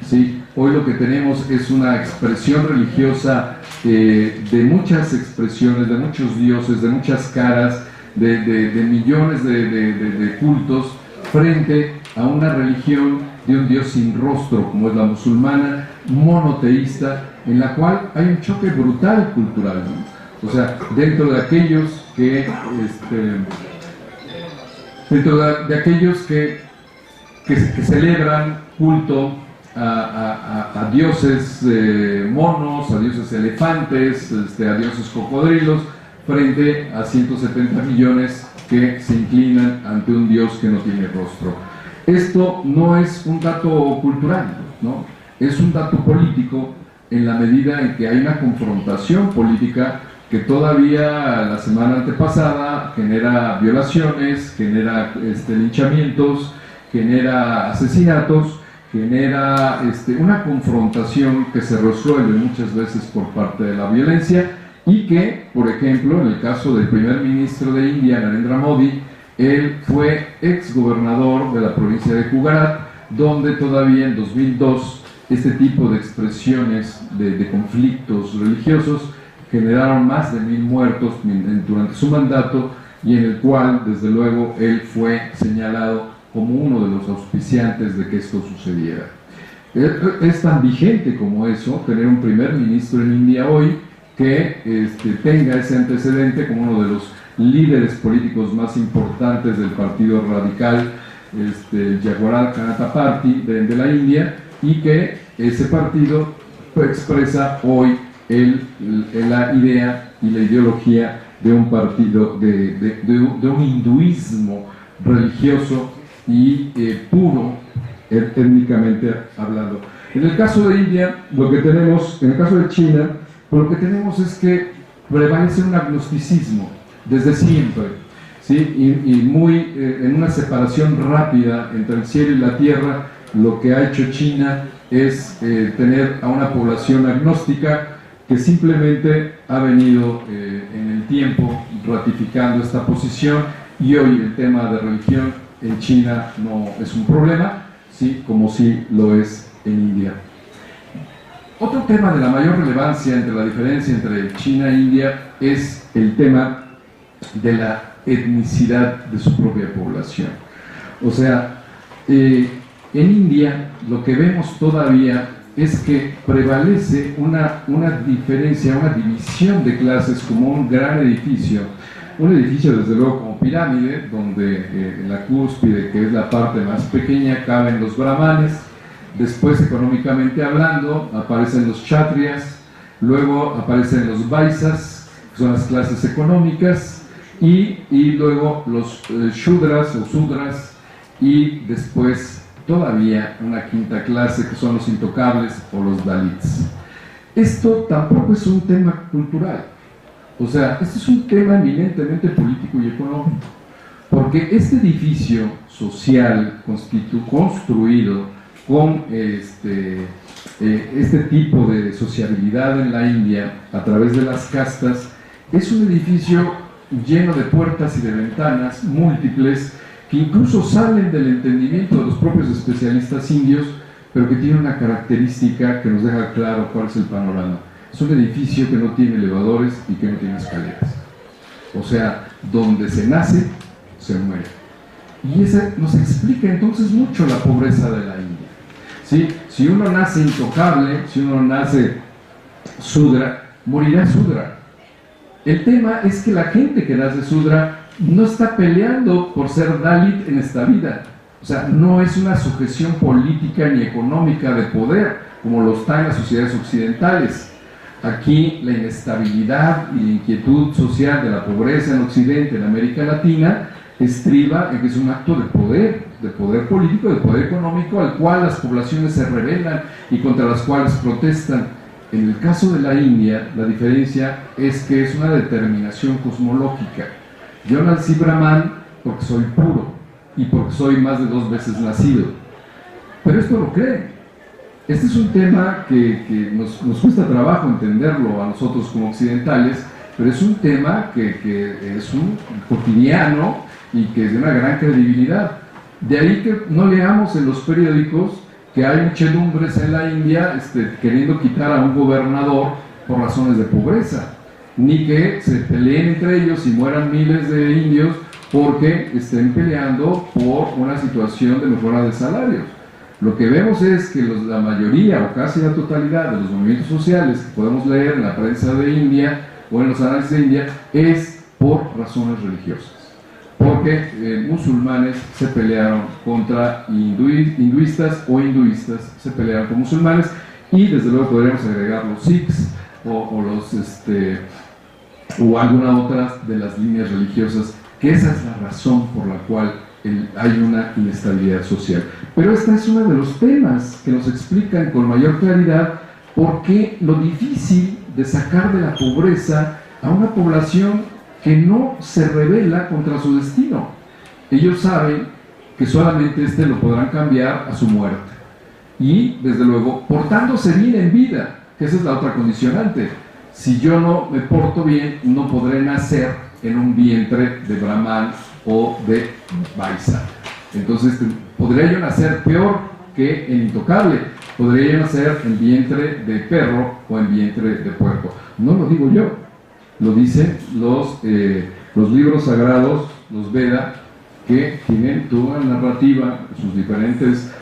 ¿sí? Hoy lo que tenemos es una expresión religiosa de muchas expresiones, de muchos dioses, de muchas caras, de millones de cultos, frente a una religión de un Dios sin rostro, como es la musulmana, monoteísta, en la cual hay un choque brutal cultural, ¿no? O sea, dentro de aquellos que celebran culto a dioses monos, a dioses elefantes, a dioses cocodrilos, frente a 170 millones que se inclinan ante un Dios que no tiene rostro. Esto no es un dato cultural, ¿no? Es un dato político, en la medida en que hay una confrontación política que todavía la semana antepasada genera violaciones, genera linchamientos, genera asesinatos, genera una confrontación que se resuelve muchas veces por parte de la violencia, y que, por ejemplo, en el caso del primer ministro de India, Narendra Modi, él fue exgobernador de la provincia de Gujarat, donde todavía en 2002 este tipo de expresiones de conflictos religiosos generaron más de 1000 muertos durante su mandato, y en el cual, desde luego, él fue señalado como uno de los auspiciantes de que esto sucediera. Es tan vigente como eso, tener un primer ministro en India hoy que tenga ese antecedente como uno de los líderes políticos más importantes del partido radical, el Jawaharlal Janata Party de la India, y que ese partido expresa hoy la idea y la ideología de un partido, de un hinduismo religioso y puro, étnicamente hablando. En el caso de India, en el caso de China, lo que tenemos es que prevalece un agnosticismo desde siempre, ¿sí? Y muy en una separación rápida entre el cielo y la tierra. Lo que ha hecho China es tener a una población agnóstica que simplemente ha venido en el tiempo ratificando esta posición, y hoy el tema de religión en China no es un problema, ¿sí? Como sí lo es en India. Otro tema de la mayor relevancia entre la diferencia entre China e India es el tema de la etnicidad de su propia población. O sea, en India lo que vemos todavía es que prevalece una diferencia, una división de clases, como un gran edificio. Un edificio, desde luego, como pirámide, donde en la cúspide, que es la parte más pequeña, caben los brahmanes. Después, económicamente hablando, aparecen los kshatriyas, luego aparecen los vaisas, que son las clases económicas, y luego los shudras o sudras, y después todavía una quinta clase, que son los intocables o los dalits. esto tampoco es un tema cultural. O sea, este es un tema eminentemente político y económico. Porque este edificio social construido con este tipo de sociabilidad en la India a través de las castas es un edificio lleno de puertas y de ventanas múltiples que incluso salen del entendimiento de los propios especialistas indios, pero que tiene una característica que nos deja claro cuál es el panorama. Es un edificio que no tiene elevadores y que no tiene escaleras. O sea, donde se nace, se muere. Y eso nos explica entonces mucho la pobreza de la India. ¿Sí? Si uno nace intocable, si uno nace Sudra, morirá Sudra. El tema es que la gente que nace Sudra no está peleando por ser Dalit en esta vida. O sea, no es una sujeción política ni económica de poder, como lo está en las sociedades occidentales. Aquí la inestabilidad y la inquietud social de la pobreza en Occidente, en América Latina, estriba en que es un acto de poder político, de poder económico, al cual las poblaciones se rebelan y contra las cuales protestan. En el caso de la India, la diferencia es que es una determinación cosmológica. Yo nací Brahman porque soy puro y porque soy más de 2 veces nacido. Pero esto lo creen. Este es un tema que nos cuesta trabajo entenderlo a nosotros como occidentales, pero es un tema que es un cotidiano y que es de una gran credibilidad. De ahí que no leamos en los periódicos que hay muchedumbres en la India queriendo quitar a un gobernador por razones de pobreza, ni que se peleen entre ellos y mueran miles de indios porque estén peleando por una situación de mejora de salarios. Lo que vemos es que la mayoría o casi la totalidad de los movimientos sociales que podemos leer en la prensa de India o en los análisis de India es por razones religiosas. Porque musulmanes se pelearon contra hinduistas o hinduistas se pelearon con musulmanes, y desde luego podríamos agregar los sikhs o alguna otra de las líneas religiosas, que esa es la razón por la cual hay una inestabilidad social. Pero este es uno de los temas que nos explican con mayor claridad por qué lo difícil de sacar de la pobreza a una población que no se rebela contra su destino. Ellos saben que solamente lo podrán cambiar a su muerte. Y, desde luego, portándose bien en vida, que esa es la otra condicionante. Si yo no me porto bien, no podré nacer en un vientre de Brahman o de Vaisa. Entonces, podría yo nacer peor que en intocable. Podría yo nacer en vientre de perro o en vientre de puerco. No lo digo yo. Lo dicen los libros sagrados, los Veda, que tienen toda la narrativa, sus diferentes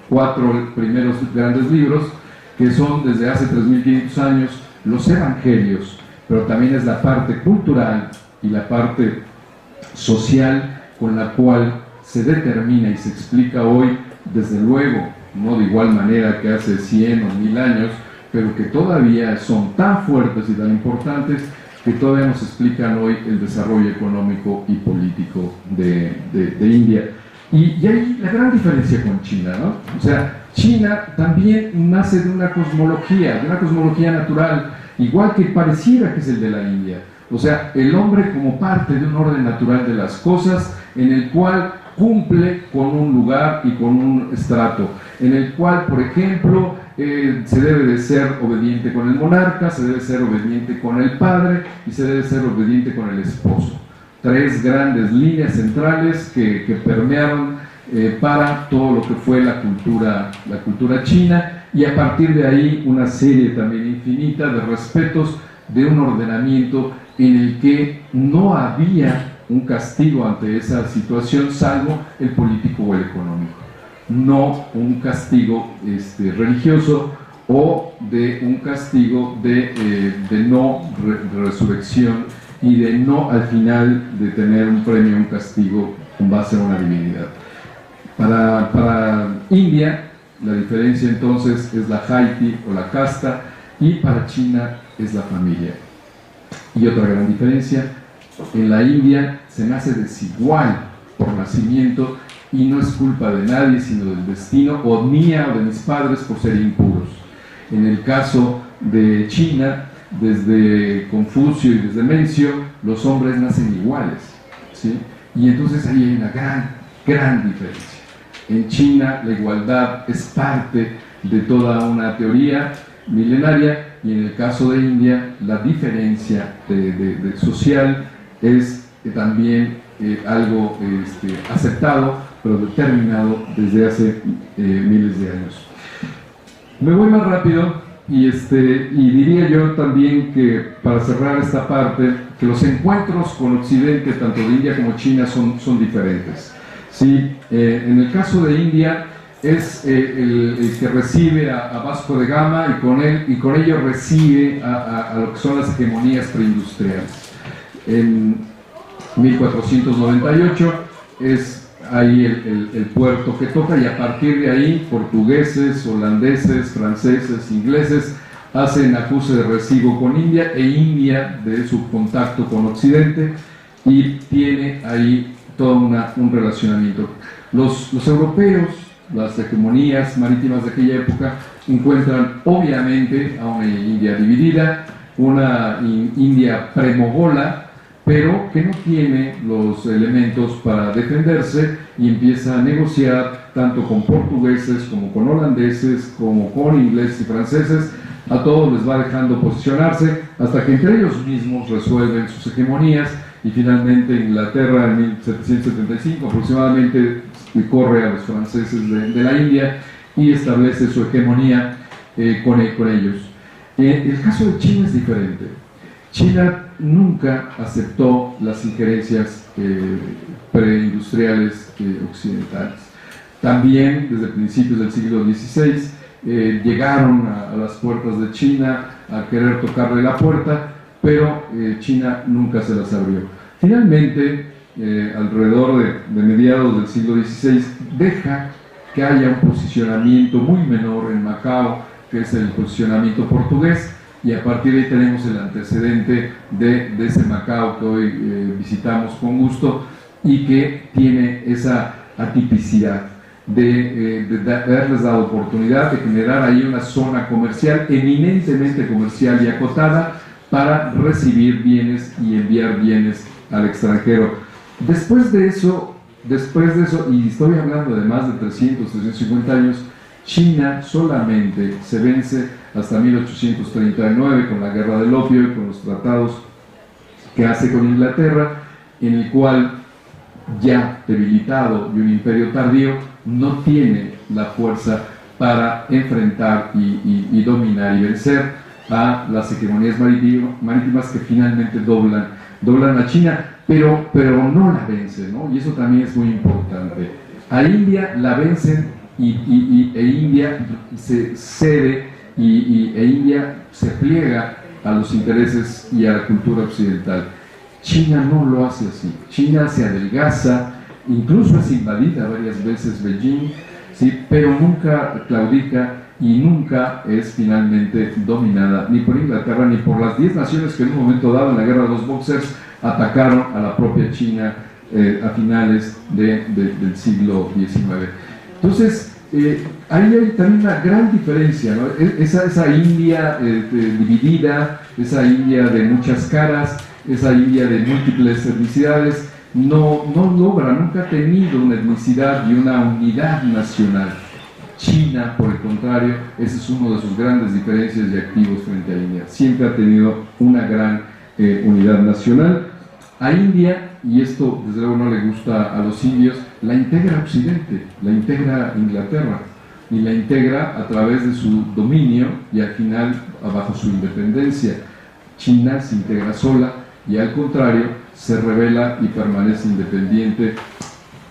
4 primeros grandes libros, que son desde hace 3.500 años los evangelios, pero también es la parte cultural y la parte social con la cual se determina y se explica hoy, desde luego, no de igual manera que hace 100 o 1000 años, pero que todavía son tan fuertes y tan importantes que todavía nos explican hoy el desarrollo económico y político de India. Y hay la gran diferencia con China, ¿no? O sea, China también nace de una cosmología natural, igual que pareciera que es el de la India. O sea, el hombre como parte de un orden natural de las cosas, en el cual cumple con un lugar y con un estrato, en el cual, por ejemplo, se debe de ser obediente con el monarca, se debe ser obediente con el padre y se debe ser obediente con el esposo. 3 grandes líneas centrales que permearon para todo lo que fue la cultura china, y a partir de ahí una serie también infinita de respetos de un ordenamiento en el que no había un castigo ante esa situación salvo el político o el económico, no un castigo religioso o de un castigo de no resurrección y de no al final de tener un premio, un castigo con base a una divinidad. Para India la diferencia entonces es la Haiti o la casta, y para China es la familia. Y otra gran diferencia: en la India se nace desigual por nacimiento y no es culpa de nadie sino del destino o mía o de mis padres por ser impuros. En el caso de China, desde Confucio y desde Mencio, los hombres nacen iguales, ¿sí? Y entonces ahí hay una gran diferencia. En China la igualdad es parte de toda una teoría milenaria, y en el caso de India la diferencia de social es también algo aceptado, pero determinado desde hace miles de años. Me voy más rápido y diría yo también que, para cerrar esta parte, que los encuentros con Occidente, tanto de India como China, son diferentes. ¿Sí? En el caso de India es el que recibe a Vasco de Gama, y con ello recibe a lo que son las hegemonías preindustriales. En 1498 es ahí el puerto que toca, y a partir de ahí portugueses, holandeses, franceses, ingleses hacen acuse de recibo con India, e India de su contacto con Occidente, y tiene ahí todo un relacionamiento. Los europeos, las hegemonías marítimas de aquella época, encuentran obviamente a una India dividida, una India premogola, pero que no tiene los elementos para defenderse, y empieza a negociar tanto con portugueses como con holandeses, como con ingleses y franceses. A todos les va dejando posicionarse hasta que entre ellos mismos resuelven sus hegemonías, y finalmente Inglaterra en 1775 aproximadamente corre a los franceses de la India y establece su hegemonía con ellos. El caso de China es diferente. China nunca aceptó las injerencias preindustriales occidentales. También desde principios del siglo XVI llegaron a las puertas de China a querer tocarle la puerta, pero China nunca se las abrió. Finalmente, alrededor de mediados del siglo XVI, deja que haya un posicionamiento muy menor en Macao, que es el posicionamiento portugués, y a partir de ahí tenemos el antecedente de ese Macao que hoy visitamos con gusto, y que tiene esa atipicidad de haberles dado oportunidad de generar ahí una zona comercial, eminentemente comercial y acotada, para recibir bienes y enviar bienes al extranjero. Después de eso, y estoy hablando de más de 300, 350 años, China solamente se vence hasta 1839 con la Guerra del Opio y con los tratados que hace con Inglaterra, en el cual, ya debilitado y un imperio tardío, no tiene la fuerza para enfrentar y dominar y vencer a las hegemonías marítimas que finalmente doblan a China, pero no la vencen, ¿no? Y eso también es muy importante. A India la vencen, e India se cede, e India se pliega a los intereses y a la cultura occidental. China no lo hace así. China se adelgaza, incluso es invadida varias veces Beijing, ¿sí? Pero nunca claudica, y nunca es finalmente dominada ni por Inglaterra ni por las 10 naciones que en un momento dado, en la guerra de los Boxers, atacaron a la propia China a finales del siglo XIX. Entonces, ahí hay también una gran diferencia, ¿no? Esa India dividida, esa India de muchas caras, esa India de múltiples etnicidades, no logra, nunca ha tenido una etnicidad y una unidad nacional. China, por el contrario, ese es uno de sus grandes diferencias y activos frente a India. Siempre ha tenido una gran unidad nacional. A India, y esto desde luego no le gusta a los indios, la integra Occidente, la integra Inglaterra, y la integra a través de su dominio y al final bajo su independencia. China se integra sola y, al contrario, se revela y permanece independiente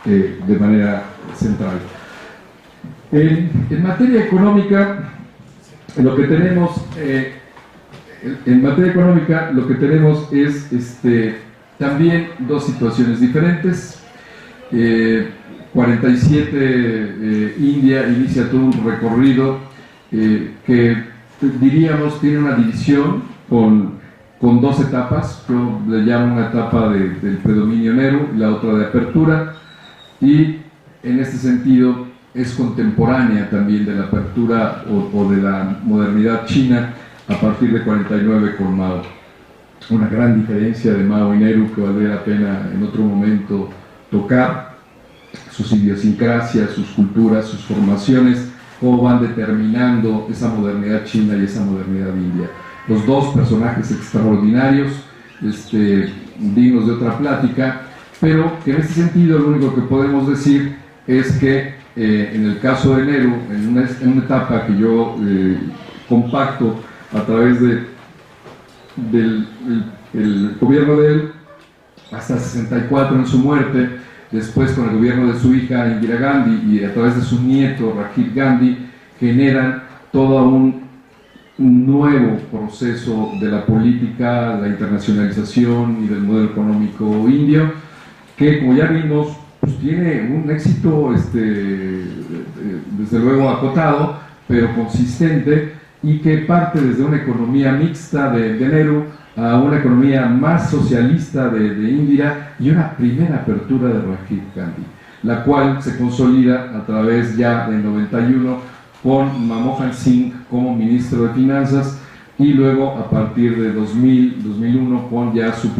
de manera central. En materia económica, lo que tenemos es también dos situaciones diferentes. 47, India inicia todo un recorrido que diríamos tiene una división con dos etapas. Yo le llamo una etapa del predominio Nehru y la otra de apertura, y en este sentido es contemporánea también de la apertura o de la modernidad china a partir de 49 con Mao. Una gran diferencia de Mao y Nehru que valdría la pena en otro momento tocar, sus idiosincrasias, sus culturas, sus formaciones, cómo van determinando esa modernidad china y esa modernidad india. Los dos personajes extraordinarios, dignos de otra plática, pero que en este sentido lo único que podemos decir es que en el caso de Nehru, en una etapa que yo compacto a través del gobierno de él, hasta 64 en su muerte, después con el gobierno de su hija Indira Gandhi y a través de su nieto Rajiv Gandhi, generan todo un nuevo proceso de la política, la internacionalización y del modelo económico indio, que como ya vimos, pues tiene un éxito desde luego acotado, pero consistente, y que parte desde una economía mixta de Nehru a una economía más socialista de Indira y una primera apertura de Rajiv Gandhi, la cual se consolida a través ya del 91 con Manmohan Singh como ministro de Finanzas, y luego a partir de 2001 con ya ser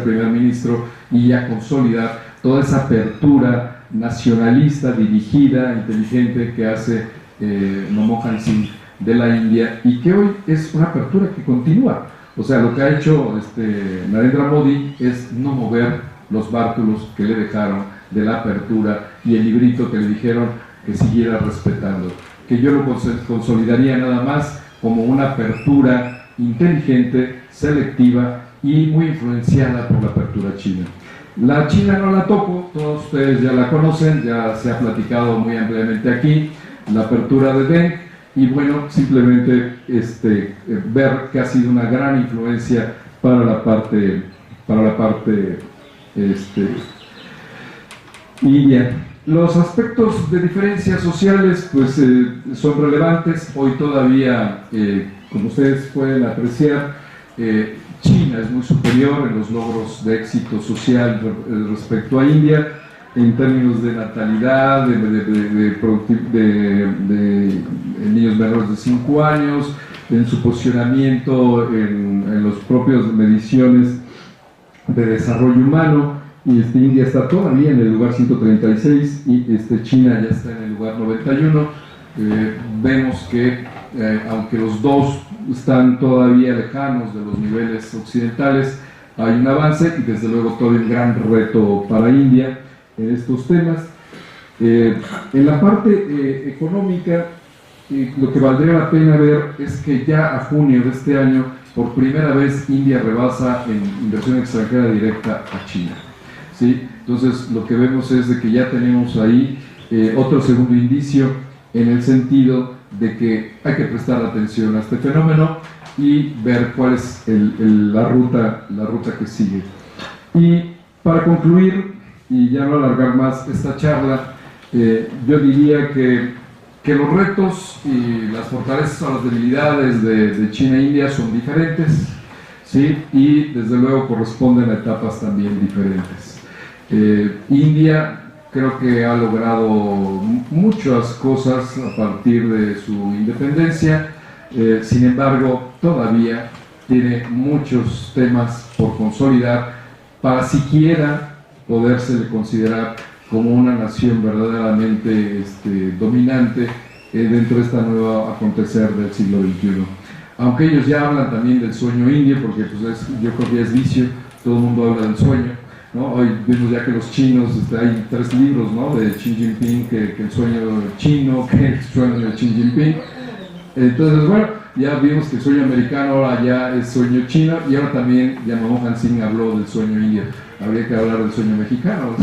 primer ministro y ya consolidar toda esa apertura nacionalista, dirigida, inteligente que hace Manmohan Singh de la India, y que hoy es una apertura que continúa. O sea, lo que ha hecho Narendra Modi es no mover los bártulos que le dejaron de la apertura y el librito que le dijeron que siguiera respetando, que yo lo consolidaría nada más como una apertura inteligente, selectiva y muy influenciada por la apertura china. La China no la toco, todos ustedes ya la conocen, ya se ha platicado muy ampliamente aquí, la apertura de Deng, y bueno, simplemente ver que ha sido una gran influencia para la parte india. Los aspectos de diferencias sociales pues son relevantes. Hoy todavía, como ustedes pueden apreciar, China es muy superior en los logros de éxito social respecto a India, en términos de natalidad, de niños menores de 5 años, en su posicionamiento en las propias mediciones de desarrollo humano. Y India está todavía en el lugar 136 y China ya está en el lugar 91. Vemos que aunque los dos están todavía lejanos de los niveles occidentales, hay un avance y desde luego todavía un gran reto para India en estos temas. En la parte económica, lo que valdría la pena ver es que ya a junio de este año, por primera vez, India rebasa en inversión extranjera directa a China. ¿Sí? Entonces, lo que vemos es de que ya tenemos ahí otro segundo indicio en el sentido de que hay que prestar atención a este fenómeno y ver cuál es la ruta que sigue. Y para concluir, y ya no alargar más esta charla, yo diría que los retos y las fortalezas o las debilidades de China e India son diferentes, ¿sí? Y desde luego corresponden a etapas también diferentes. India creo que ha logrado muchas cosas a partir de su independencia, sin embargo todavía tiene muchos temas por consolidar para siquiera podérsele considerar como una nación verdaderamente dominante dentro de esta nueva acontecer del siglo XXI. Aunque ellos ya hablan también del sueño indio, porque pues yo creo que ya es vicio, todo el mundo habla del sueño, ¿no? Hoy vimos ya que los chinos, hay 3 libros, ¿no?, de Xi Jinping, que el sueño chino, que el sueño de Xi Jinping. Entonces, bueno, ya vimos que el sueño americano ahora ya es sueño chino, y ahora también ya Manmohan Singh habló del sueño indio. Habría que hablar del sueño mexicano,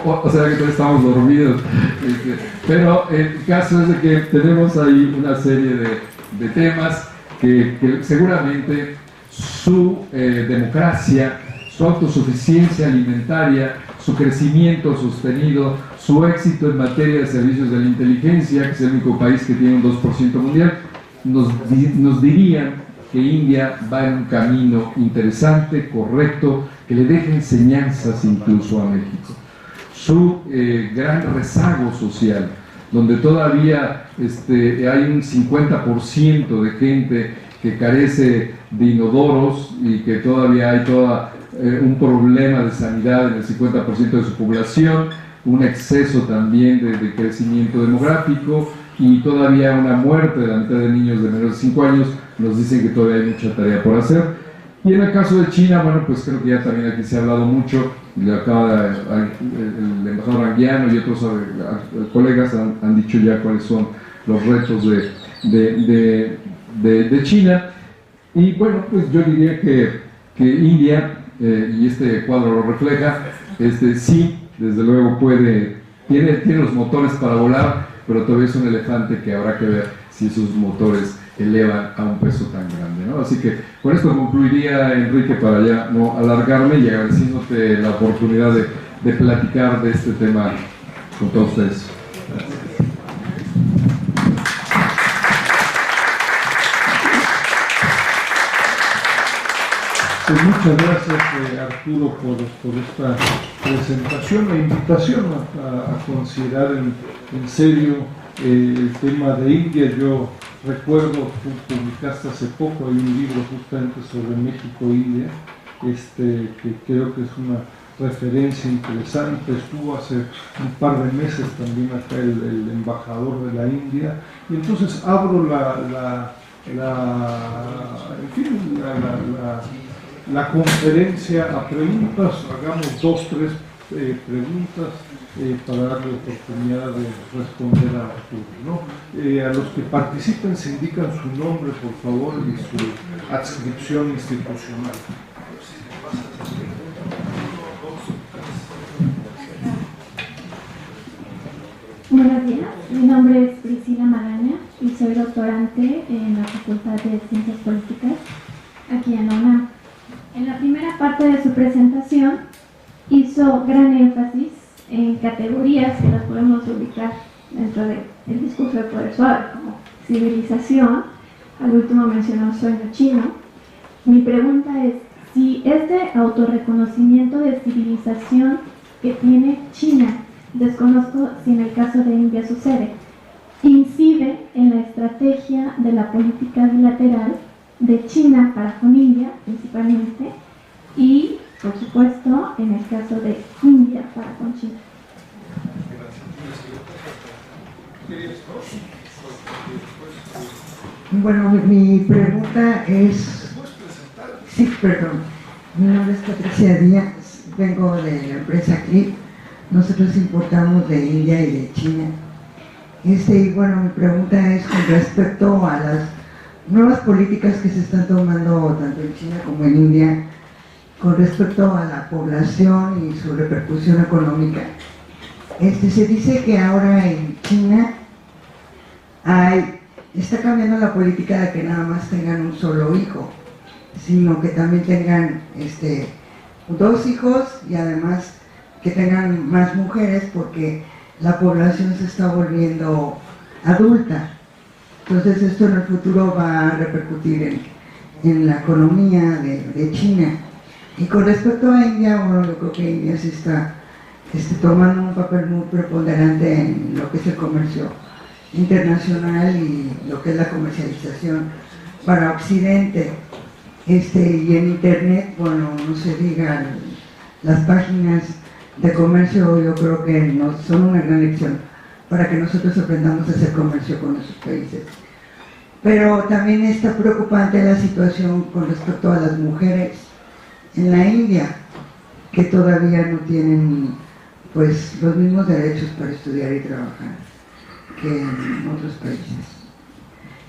o sea que todos estamos dormidos. Pero el caso es de que tenemos ahí una serie de temas que seguramente su democracia, su autosuficiencia alimentaria, su crecimiento sostenido, su éxito en materia de servicios de la inteligencia, que es el único país que tiene un 2% mundial, nos dirían que India va en un camino interesante, correcto, que le deja enseñanzas incluso a México. Su gran rezago social, donde todavía hay un 50% de gente que carece de inodoros y que todavía hay un problema de sanidad en el 50% de su población, un exceso también de crecimiento demográfico y todavía una muerte de la mitad de niños de menos de 5 años, nos dicen que todavía hay mucha tarea por hacer. Y en el caso de China, bueno, pues creo que ya también aquí se ha hablado mucho, el embajador Anguiano y otros colegas han dicho ya cuáles son los retos de China. Y bueno, pues yo diría que India, y este cuadro lo refleja, sí, desde luego tiene los motores para volar, pero todavía es un elefante que habrá que ver si esos motores elevan a un peso tan grande, ¿no? Así que con esto concluiría, Enrique, para ya no alargarme y agradeciéndote la oportunidad de platicar de este tema con todos ustedes. Pues muchas gracias, Arturo, por esta presentación e invitación a considerar en serio el tema de India. Yo recuerdo, tú publicaste hace poco, hay un libro justamente sobre México-India, que creo que es una referencia interesante. Estuvo hace un par de meses también acá el embajador de la India, y entonces abro la conferencia a preguntas. Hagamos 2, 3 preguntas para darle oportunidad de responder a Arturo, ¿no? A los que participen se indican su nombre, por favor, y su adscripción institucional. Buenos días, mi nombre es Priscila Magaña y soy doctorante en la Facultad de Ciencias Políticas aquí en la UNAM. En la primera parte de su presentación hizo gran énfasis en categorías que las podemos ubicar dentro del discurso de poder suave, como civilización. Al último mencionó sueño chino. Mi pregunta es si este autorreconocimiento de civilización que tiene China, desconozco si en el caso de India sucede, incide en la estrategia de la política bilateral de China para con India principalmente, y por supuesto en el caso de India para con China. Bueno, mi pregunta es... Sí, perdón. Mi nombre es Patricia Díaz, vengo de la empresa CLIP. Nosotros importamos de India y de China. Y bueno, mi pregunta es con respecto a las nuevas políticas que se están tomando tanto en China como en India con respecto a la población y su repercusión económica. Se dice que ahora en China está cambiando la política de que nada más tengan un solo hijo, sino que también tengan 2 hijos y además que tengan más mujeres, porque la población se está volviendo adulta. Entonces esto en el futuro va a repercutir en la economía de China. Y con respecto a India, bueno, yo creo que India sí está tomando un papel muy preponderante en lo que es el comercio internacional y lo que es la comercialización para Occidente. Y en Internet, bueno, no se diga, las páginas de comercio yo creo que nos son una gran lección para que nosotros aprendamos a hacer comercio con nuestros países. Pero también está preocupante la situación con respecto a las mujeres en la India, que todavía no tienen pues los mismos derechos para estudiar y trabajar que en otros países.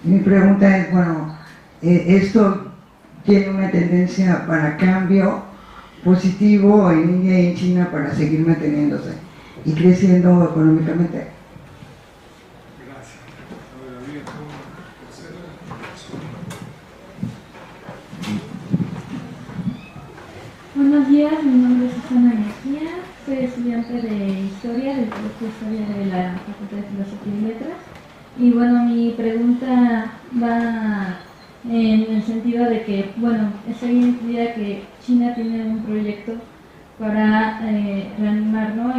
Y mi pregunta es, bueno, ¿esto tiene una tendencia para cambio positivo en India y en China para seguir manteniéndose y creciendo económicamente? Buenos días, mi nombre es Susana Mejía, soy estudiante de Historia del Colegio de Historia de la Facultad de Filosofía y Letras. Y bueno, mi pregunta va en el sentido de que, bueno, es evidente que China tiene un proyecto para reanimar, ¿no?,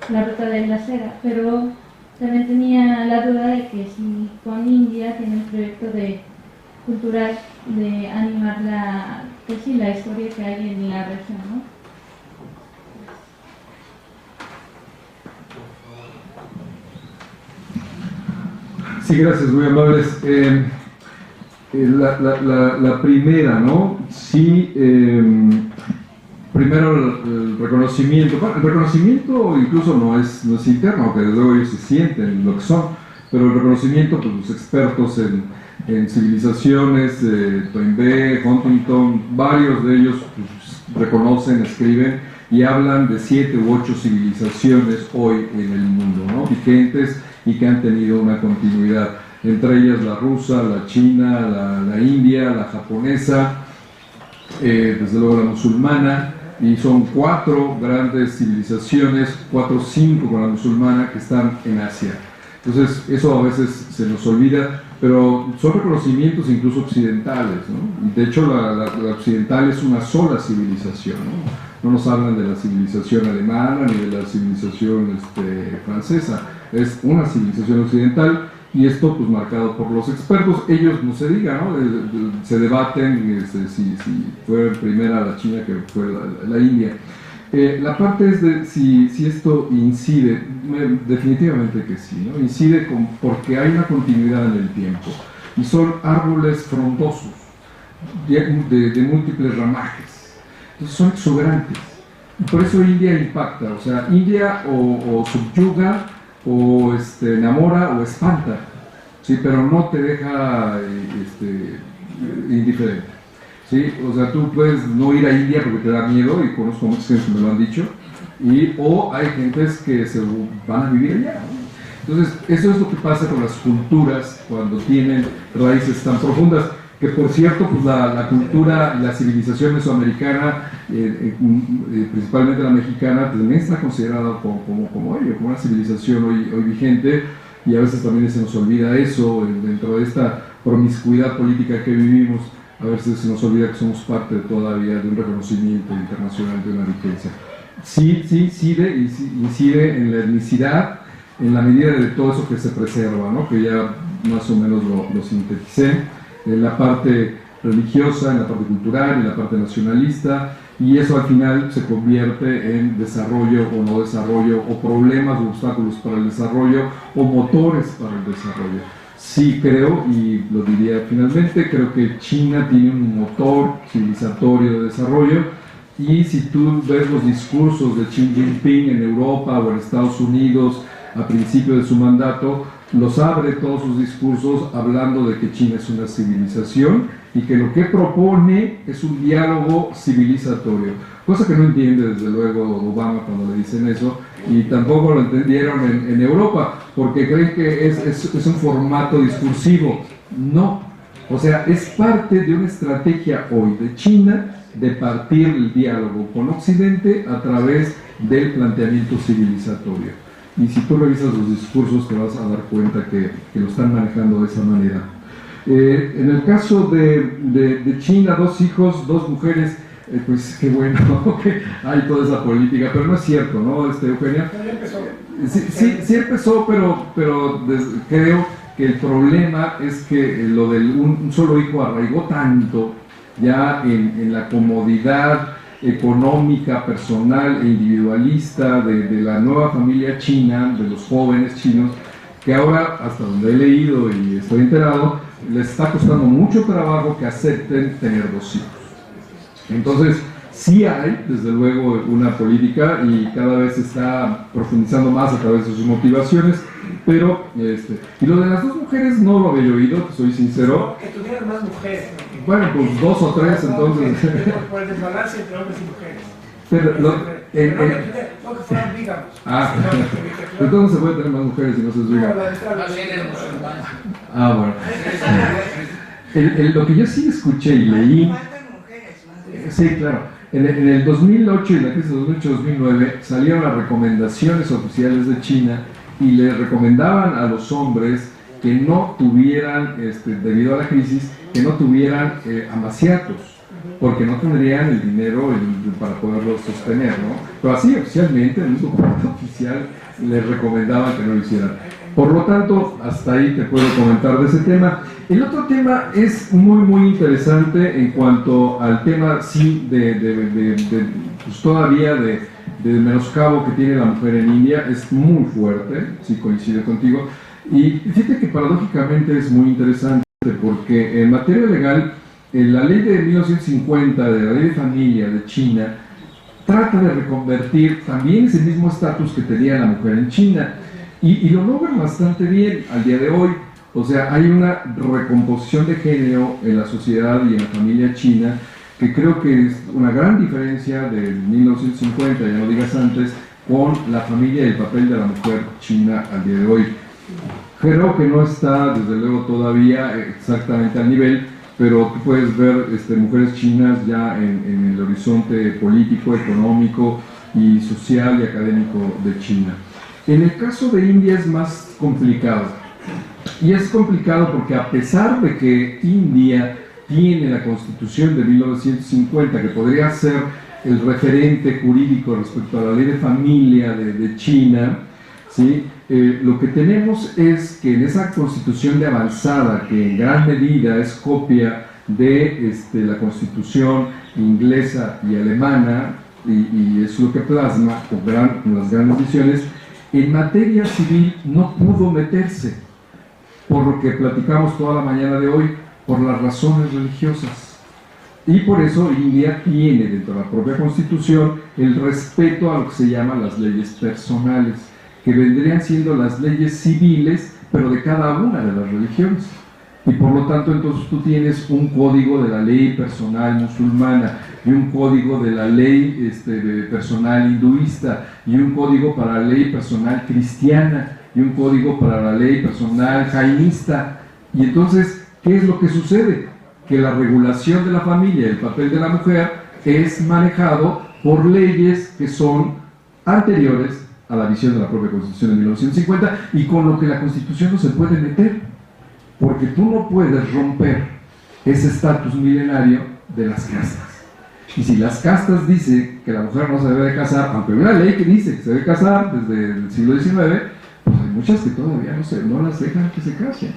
la ruta de la seda, pero también tenía la duda de que si con India tiene el proyecto de cultural de animar la, pues sí, la historia que hay en la región, ¿no? Sí, gracias, muy amables. La primera, ¿no? Sí, primero el reconocimiento. Bueno, el reconocimiento incluso no es interno, aunque desde luego ellos se sienten lo que son, pero el reconocimiento, pues los expertos en civilizaciones, Toynbee, Huntington, varios de ellos pues, reconocen, escriben y hablan de 7 u 8 civilizaciones hoy en el mundo, ¿no? Vigentes y que han tenido una continuidad, entre ellas la rusa, la china, la india, la japonesa, desde luego la musulmana, y son 4 grandes civilizaciones, 4 o 5 con la musulmana que están en Asia. Entonces eso a veces se nos olvida, pero son reconocimientos incluso occidentales, ¿no? Y de hecho la occidental es una sola civilización, ¿no? No nos hablan de la civilización alemana ni de la civilización francesa, es una civilización occidental, y esto pues marcado por los expertos. Ellos no se diga, ¿no? Se debaten si fue primera la China que fue la India. La parte es de si esto incide, definitivamente que sí, ¿no? Incide porque hay una continuidad en el tiempo y son árboles frondosos de múltiples ramajes, entonces son exuberantes, y por eso India impacta. O sea, India o subyuga o enamora o espanta, ¿sí? Pero no te deja indiferente, ¿sí? O sea, tú puedes no ir a India porque te da miedo, y conozco muchas gentes que me lo han dicho, o hay gentes que se van a vivir allá, ¿no? Entonces, eso es lo que pasa con las culturas cuando tienen raíces tan profundas, que por cierto, pues la cultura y la civilización mesoamericana, principalmente la mexicana, también está considerada como ello, como una civilización hoy vigente, y a veces también se nos olvida eso, dentro de esta promiscuidad política que vivimos, a veces se nos olvida que somos parte todavía de un reconocimiento internacional de una vigencia. Sí, incide en la etnicidad, en la medida de todo eso que se preserva, ¿no? Que ya más o menos lo sinteticé, en la parte religiosa, en la parte cultural, en la parte nacionalista, y eso al final se convierte en desarrollo o no desarrollo, o problemas o obstáculos para el desarrollo, o motores para el desarrollo. Sí creo, y lo diría finalmente, creo que China tiene un motor civilizatorio de desarrollo, y si tú ves los discursos de Xi Jinping en Europa o en Estados Unidos a principio de su mandato, los abre todos sus discursos hablando de que China es una civilización y que lo que propone es un diálogo civilizatorio, cosa que no entiende desde luego Obama cuando le dicen eso, y tampoco lo entendieron en Europa, porque creen que es un formato discursivo. No, o sea, es parte de una estrategia hoy de China de partir el diálogo con Occidente a través del planteamiento civilizatorio. Y si tú revisas los discursos te vas a dar cuenta que lo están manejando de esa manera. En el caso de China, 2 hijos, 2 mujeres, pues qué bueno que hay toda esa política, pero no es cierto, ¿no, Eugenia? Sí empezó, pero creo que el problema es que lo del un solo hijo arraigó tanto ya en la comodidad económica, personal e individualista de la nueva familia china, de los jóvenes chinos, que ahora, hasta donde he leído y estoy enterado, les está costando mucho trabajo que acepten tener 2 hijos. Entonces, sí hay, desde luego, una política, y cada vez se está profundizando más a través de sus motivaciones, pero, y lo de las 2 mujeres no lo había oído, te soy sincero. Que tuvieran más mujeres, ¿no? Bueno, pues 2 o 3, entonces. Por el desbalance entre hombres y mujeres. Pero, no que fueran vígamos. Entonces se puede tener más mujeres y no se es vígamo. Bueno. Lo que yo sí escuché y leí. Sí, claro. En el 2008 y la crisis de 2008-2009 salieron las recomendaciones oficiales de China y le recomendaban a los hombres que no tuvieran, debido a la crisis, que no tuvieran amaciatos, porque no tendrían el dinero para poderlos sostener, ¿no? Pero así oficialmente, en un documento oficial, les recomendaban que no lo hicieran. Por lo tanto, hasta ahí te puedo comentar de ese tema. El otro tema es muy interesante en cuanto al tema, sí, pues todavía de menoscabo que tiene la mujer en India. Es muy fuerte, sí coincido contigo. Y fíjate que paradójicamente es muy interesante porque en materia legal, la ley de 1950, de la ley de familia de China, trata de reconvertir también ese mismo estatus que tenía la mujer en China. Y lo logran bastante bien al día de hoy. O sea, hay una recomposición de género en la sociedad y en la familia china que creo que es una gran diferencia de 1950, ya no digas antes, con la familia y el papel de la mujer china al día de hoy. Creo que no está, desde luego, todavía exactamente al nivel, pero tú puedes ver mujeres chinas ya en el horizonte político, económico y social y académico de China. En el caso de India es más complicado. Y es complicado porque a pesar de que India tiene la Constitución de 1950, que podría ser el referente jurídico respecto a la ley de familia de China, ¿sí? Lo que tenemos es que en esa Constitución de avanzada, que en gran medida es copia de la Constitución inglesa y alemana, y es lo que plasma con las grandes visiones, en materia civil no pudo meterse, por lo que platicamos toda la mañana de hoy, por las razones religiosas. Y por eso India tiene dentro de la propia Constitución el respeto a lo que se llaman las leyes personales, que vendrían siendo las leyes civiles, pero de cada una de las religiones. Y por lo tanto, entonces tú tienes un código de la ley personal musulmana, y un código de la ley personal hinduista, y un código para la ley personal cristiana, y un código para la ley personal jainista. Y entonces, ¿qué es lo que sucede? Que la regulación de la familia y el papel de la mujer es manejado por leyes que son anteriores a la visión de la propia Constitución de 1950, y con lo que la Constitución no se puede meter, porque tú no puedes romper ese estatus milenario de las castas. Y si las castas dicen que la mujer no se debe de casar, aunque hay una ley que dice que se debe casar desde el siglo XIX, pues hay muchas que todavía no las dejan que se casen.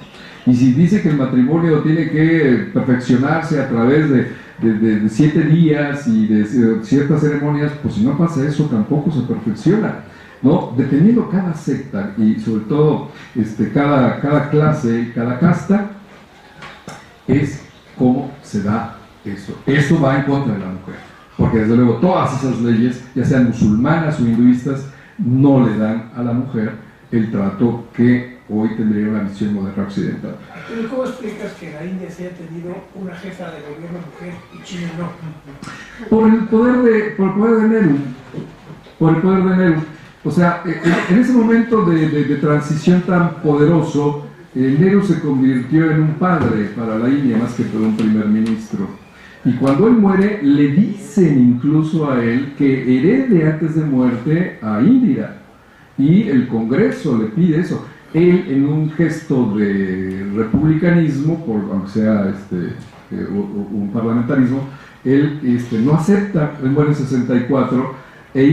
Y si dice que el matrimonio tiene que perfeccionarse a través de 7 días y de ciertas ceremonias, pues si no pasa eso tampoco se perfecciona, ¿no? Dependiendo cada secta y sobre todo cada clase, cada casta, es cómo se da eso. Eso va en contra de la mujer, porque desde luego todas esas leyes, ya sean musulmanas o hinduistas, no le dan a la mujer el trato que hoy tendría una visión moderna occidental. Pero ¿cómo explicas que la India se haya tenido una jefa de gobierno mujer y China no? Por el poder de Nehru. Por el poder de Nehru. O sea, en ese momento de transición tan poderoso, Nehru se convirtió en un padre para la India más que por un primer ministro. Y cuando él muere, le dicen incluso a él que herede antes de muerte a Indira. Y el Congreso le pide eso. Él, en un gesto de republicanismo, aunque sea un parlamentarismo, él no acepta, él muere en 64, e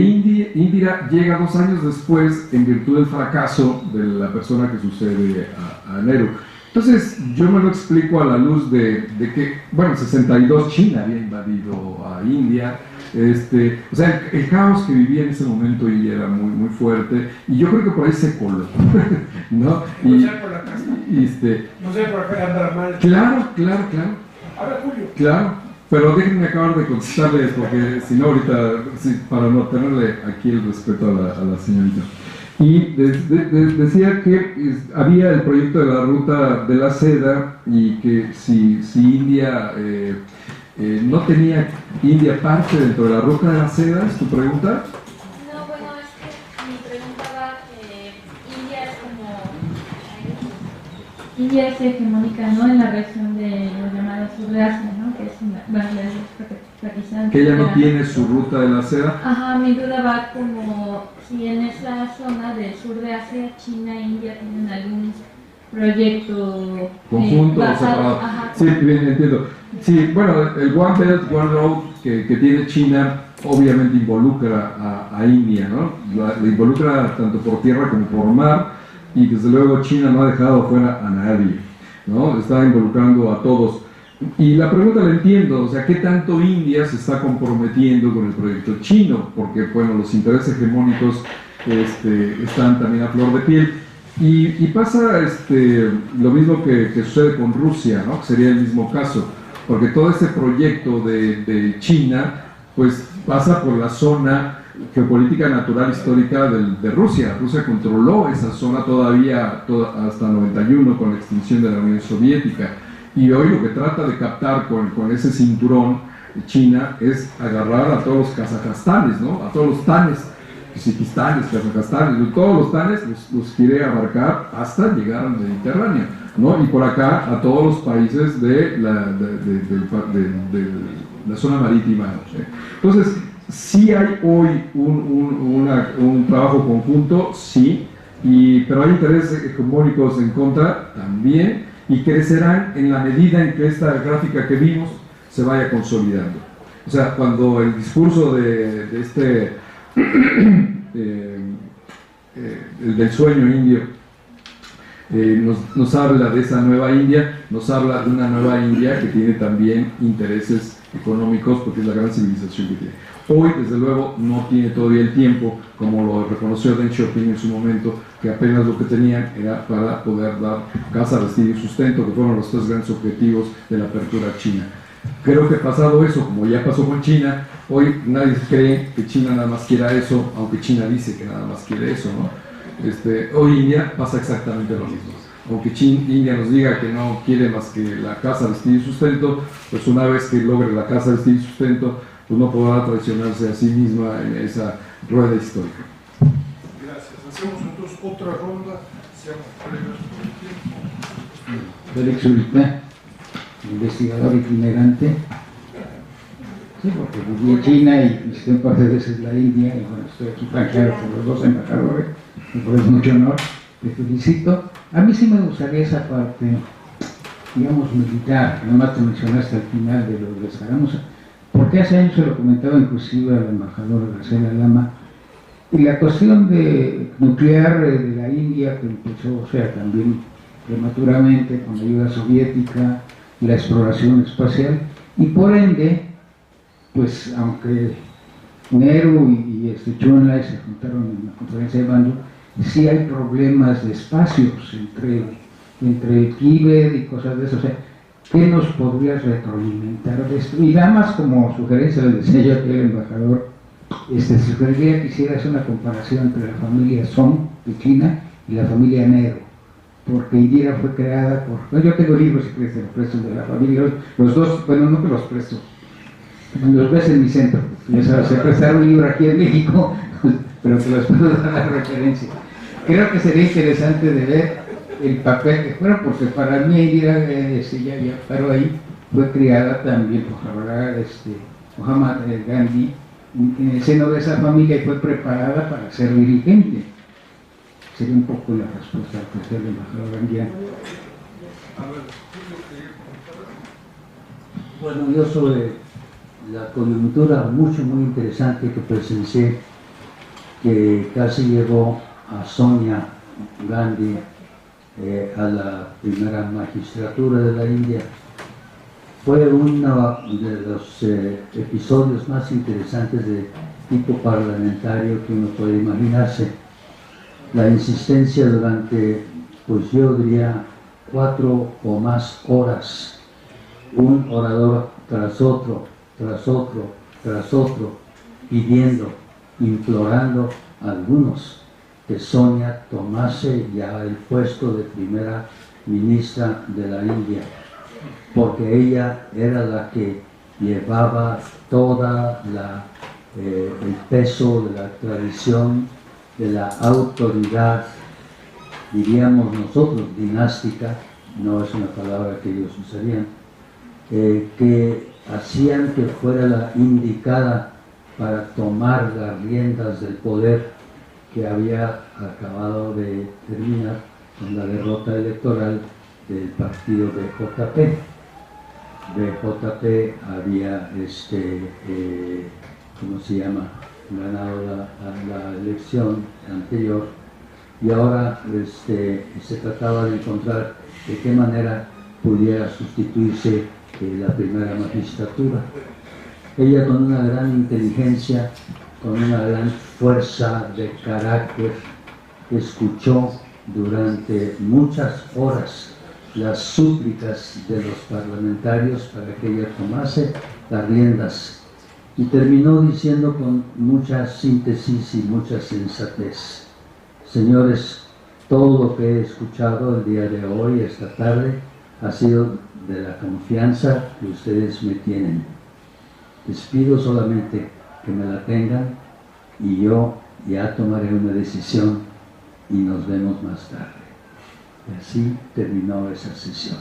Indira llega 2 años después en virtud del fracaso de la persona que sucede a Nehru. Entonces, yo me lo explico a la luz de que, bueno, en 62 China había invadido a India. O sea, el caos que vivía en ese momento India era muy fuerte, y yo creo que por ahí se coló, ¿no? No sea por la casa. No sea por andar mal. Claro. Ahora, Julio. Claro, pero déjenme acabar de contestarles, porque si no ahorita, sí, para no tenerle aquí el respeto a la señorita. Y decía que había el proyecto de la ruta de la seda, y que si India no tenía India parte dentro de la ruta de la seda, ¿es tu pregunta? No, bueno, es que mi pregunta va que India es hegemónica, ¿no? En la región de lo llamado sur de Asia, ¿no? Que es Pakistán. Que ella no tiene su ruta de la seda. Ajá, mi duda va como si en esa zona del sur de Asia, China e India tienen algún proyecto conjunto o separado. Sí, bien, entiendo. Sí, bueno, el One Belt, One Road que tiene China obviamente involucra a India, ¿no? La involucra tanto por tierra como por mar, y desde luego China no ha dejado fuera a nadie, ¿no? Está involucrando a todos. Y la pregunta la entiendo, o sea, ¿qué tanto India se está comprometiendo con el proyecto chino? Porque, bueno, los intereses hegemónicos están también a flor de piel. Y pasa lo mismo que sucede con Rusia, ¿no? Que sería el mismo caso, porque todo este proyecto de China, pues pasa por la zona geopolítica natural histórica de Rusia. Rusia controló esa zona todavía hasta 91 con la extinción de la Unión Soviética. Y hoy lo que trata de captar con ese cinturón China es agarrar a todos los Kazajstanes, ¿no? A todos los tanes, Kizikistanes, Kazajstanes, todos los tanes los quiere abarcar hasta llegar al Mediterráneo, ¿no? Y por acá a todos los países de la zona marítima, ¿no? Entonces, sí hay hoy un trabajo conjunto, sí, pero hay intereses hegemónicos en contra también, y crecerán en la medida en que esta gráfica que vimos se vaya consolidando. O sea, cuando el discurso del sueño indio nos habla de esa nueva India, nos habla de una nueva India que tiene también intereses económicos, porque es la gran civilización que tiene. Hoy, desde luego, no tiene todavía el tiempo, como lo reconoció Deng Xiaoping en su momento, que apenas lo que tenían era para poder dar casa, vestido y sustento, que fueron los tres grandes objetivos de la apertura china. Creo que pasado eso, como ya pasó con China, hoy nadie cree que China nada más quiera eso, aunque China dice que nada más quiere eso, ¿no? Hoy India pasa exactamente lo mismo. Aunque India nos diga que no quiere más que la casa, vestido y sustento, pues una vez que logre la casa, vestido y sustento, pues no podrá traicionarse a sí misma en esa rueda histórica. Gracias. Hacemos entonces otra ronda. Seamos colegas por el tiempo. Félix Ulita, investigador itinerante. Sí, porque viví en China y visité un par de veces la India, y bueno, estoy aquí franqueado por los dos embajadores, y por eso mucho honor, te felicito. A mí sí me gustaría esa parte, digamos, militar, nada más te mencionaste al final de lo de Escaramuza, porque hace años se lo comentaba inclusive al embajador Graciela Lama, y la cuestión nuclear de la India, que empezó, o sea, también prematuramente con la ayuda soviética, la exploración espacial, y por ende, pues aunque Nehru y Chonlai se juntaron en la conferencia de Bandung, sí hay problemas de espacios entre Tíbet y cosas de eso. O sea, ¿qué nos podrías retroalimentar de esto? Y nada más como sugerencia, le decía yo aquí al embajador, sugeriría que hicieras una comparación entre la familia Song de China y la familia Nehru, porque Indira fue creada por... Bueno, yo tengo libros, si quieres, te los presto de la familia, los dos, bueno, no te los presto, los ves en mi centro, ya sabes, se prestaron un libro aquí en México, pero te los puedo dar la referencia. Creo que sería interesante de ver el papel que fuera, porque para mí Indira, ya paró ahí, fue criada también por Mahatma Gandhi en el seno de esa familia y fue preparada para ser dirigente. Sería un poco la respuesta que del embajador Anguiano. Bueno, yo sobre la coyuntura muy interesante que presencié, que casi llevó a Sonia Gandhi a la primera magistratura de la India, fue uno de los episodios más interesantes de tipo parlamentario que uno puede imaginarse. La insistencia durante, pues yo diría, 4 o más horas, un orador tras otro, tras otro, tras otro, pidiendo, implorando a algunos que Sonia tomase ya el puesto de primera ministra de la India, porque ella era la que llevaba toda el peso de la tradición, de la autoridad, diríamos nosotros, dinástica, no es una palabra que ellos usarían, que hacían que fuera la indicada para tomar las riendas del poder que había acabado de terminar con la derrota electoral del partido BJP. BJP había, ¿cómo se llama?, ganado la elección anterior y ahora se trataba de encontrar de qué manera pudiera sustituirse la primera magistratura. Ella, con una gran inteligencia, con una gran fuerza de carácter, escuchó durante muchas horas las súplicas de los parlamentarios para que ella tomase las riendas y terminó diciendo con mucha síntesis y mucha sensatez: señores, todo lo que he escuchado el día de hoy, esta tarde, ha sido de la confianza que ustedes me tienen. Les pido solamente que me la tengan y yo ya tomaré una decisión y nos vemos más tarde. Y así terminó esa sesión.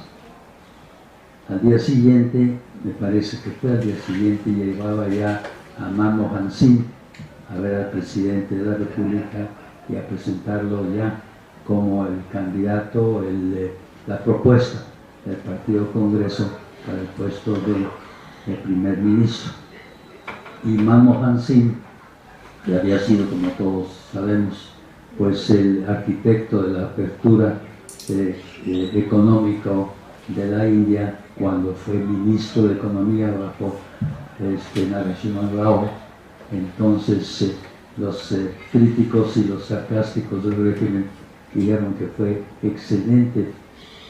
Al día siguiente, me parece que fue al día siguiente, llevaba ya a Manmohan Singh a ver al presidente de la República y a presentarlo ya como el candidato, la propuesta del Partido Congreso para el puesto de primer ministro. Y Manmohan Singh, que había sido, como todos sabemos, pues el arquitecto de la apertura económico de la India cuando fue ministro de Economía bajo Narasimha Rao. Entonces los críticos y los sarcásticos del régimen dijeron que fue excelente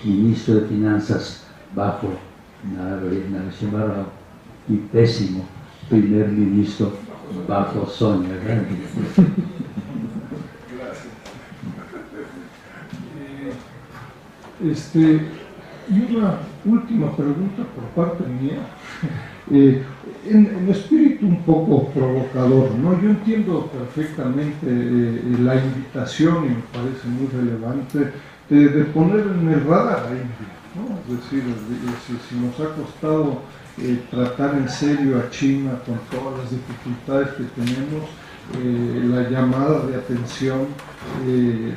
ministro de Finanzas bajo Narasimha Rao y pésimo primer ministro bajo Sonia Gandhi. Y una última pregunta por parte mía, en espíritu un poco provocador, ¿no? Yo entiendo perfectamente la invitación y me parece muy relevante de poner en el radar a India, ¿no? Es decir, si nos ha costado tratar en serio a China con todas las dificultades que tenemos, la llamada de atención de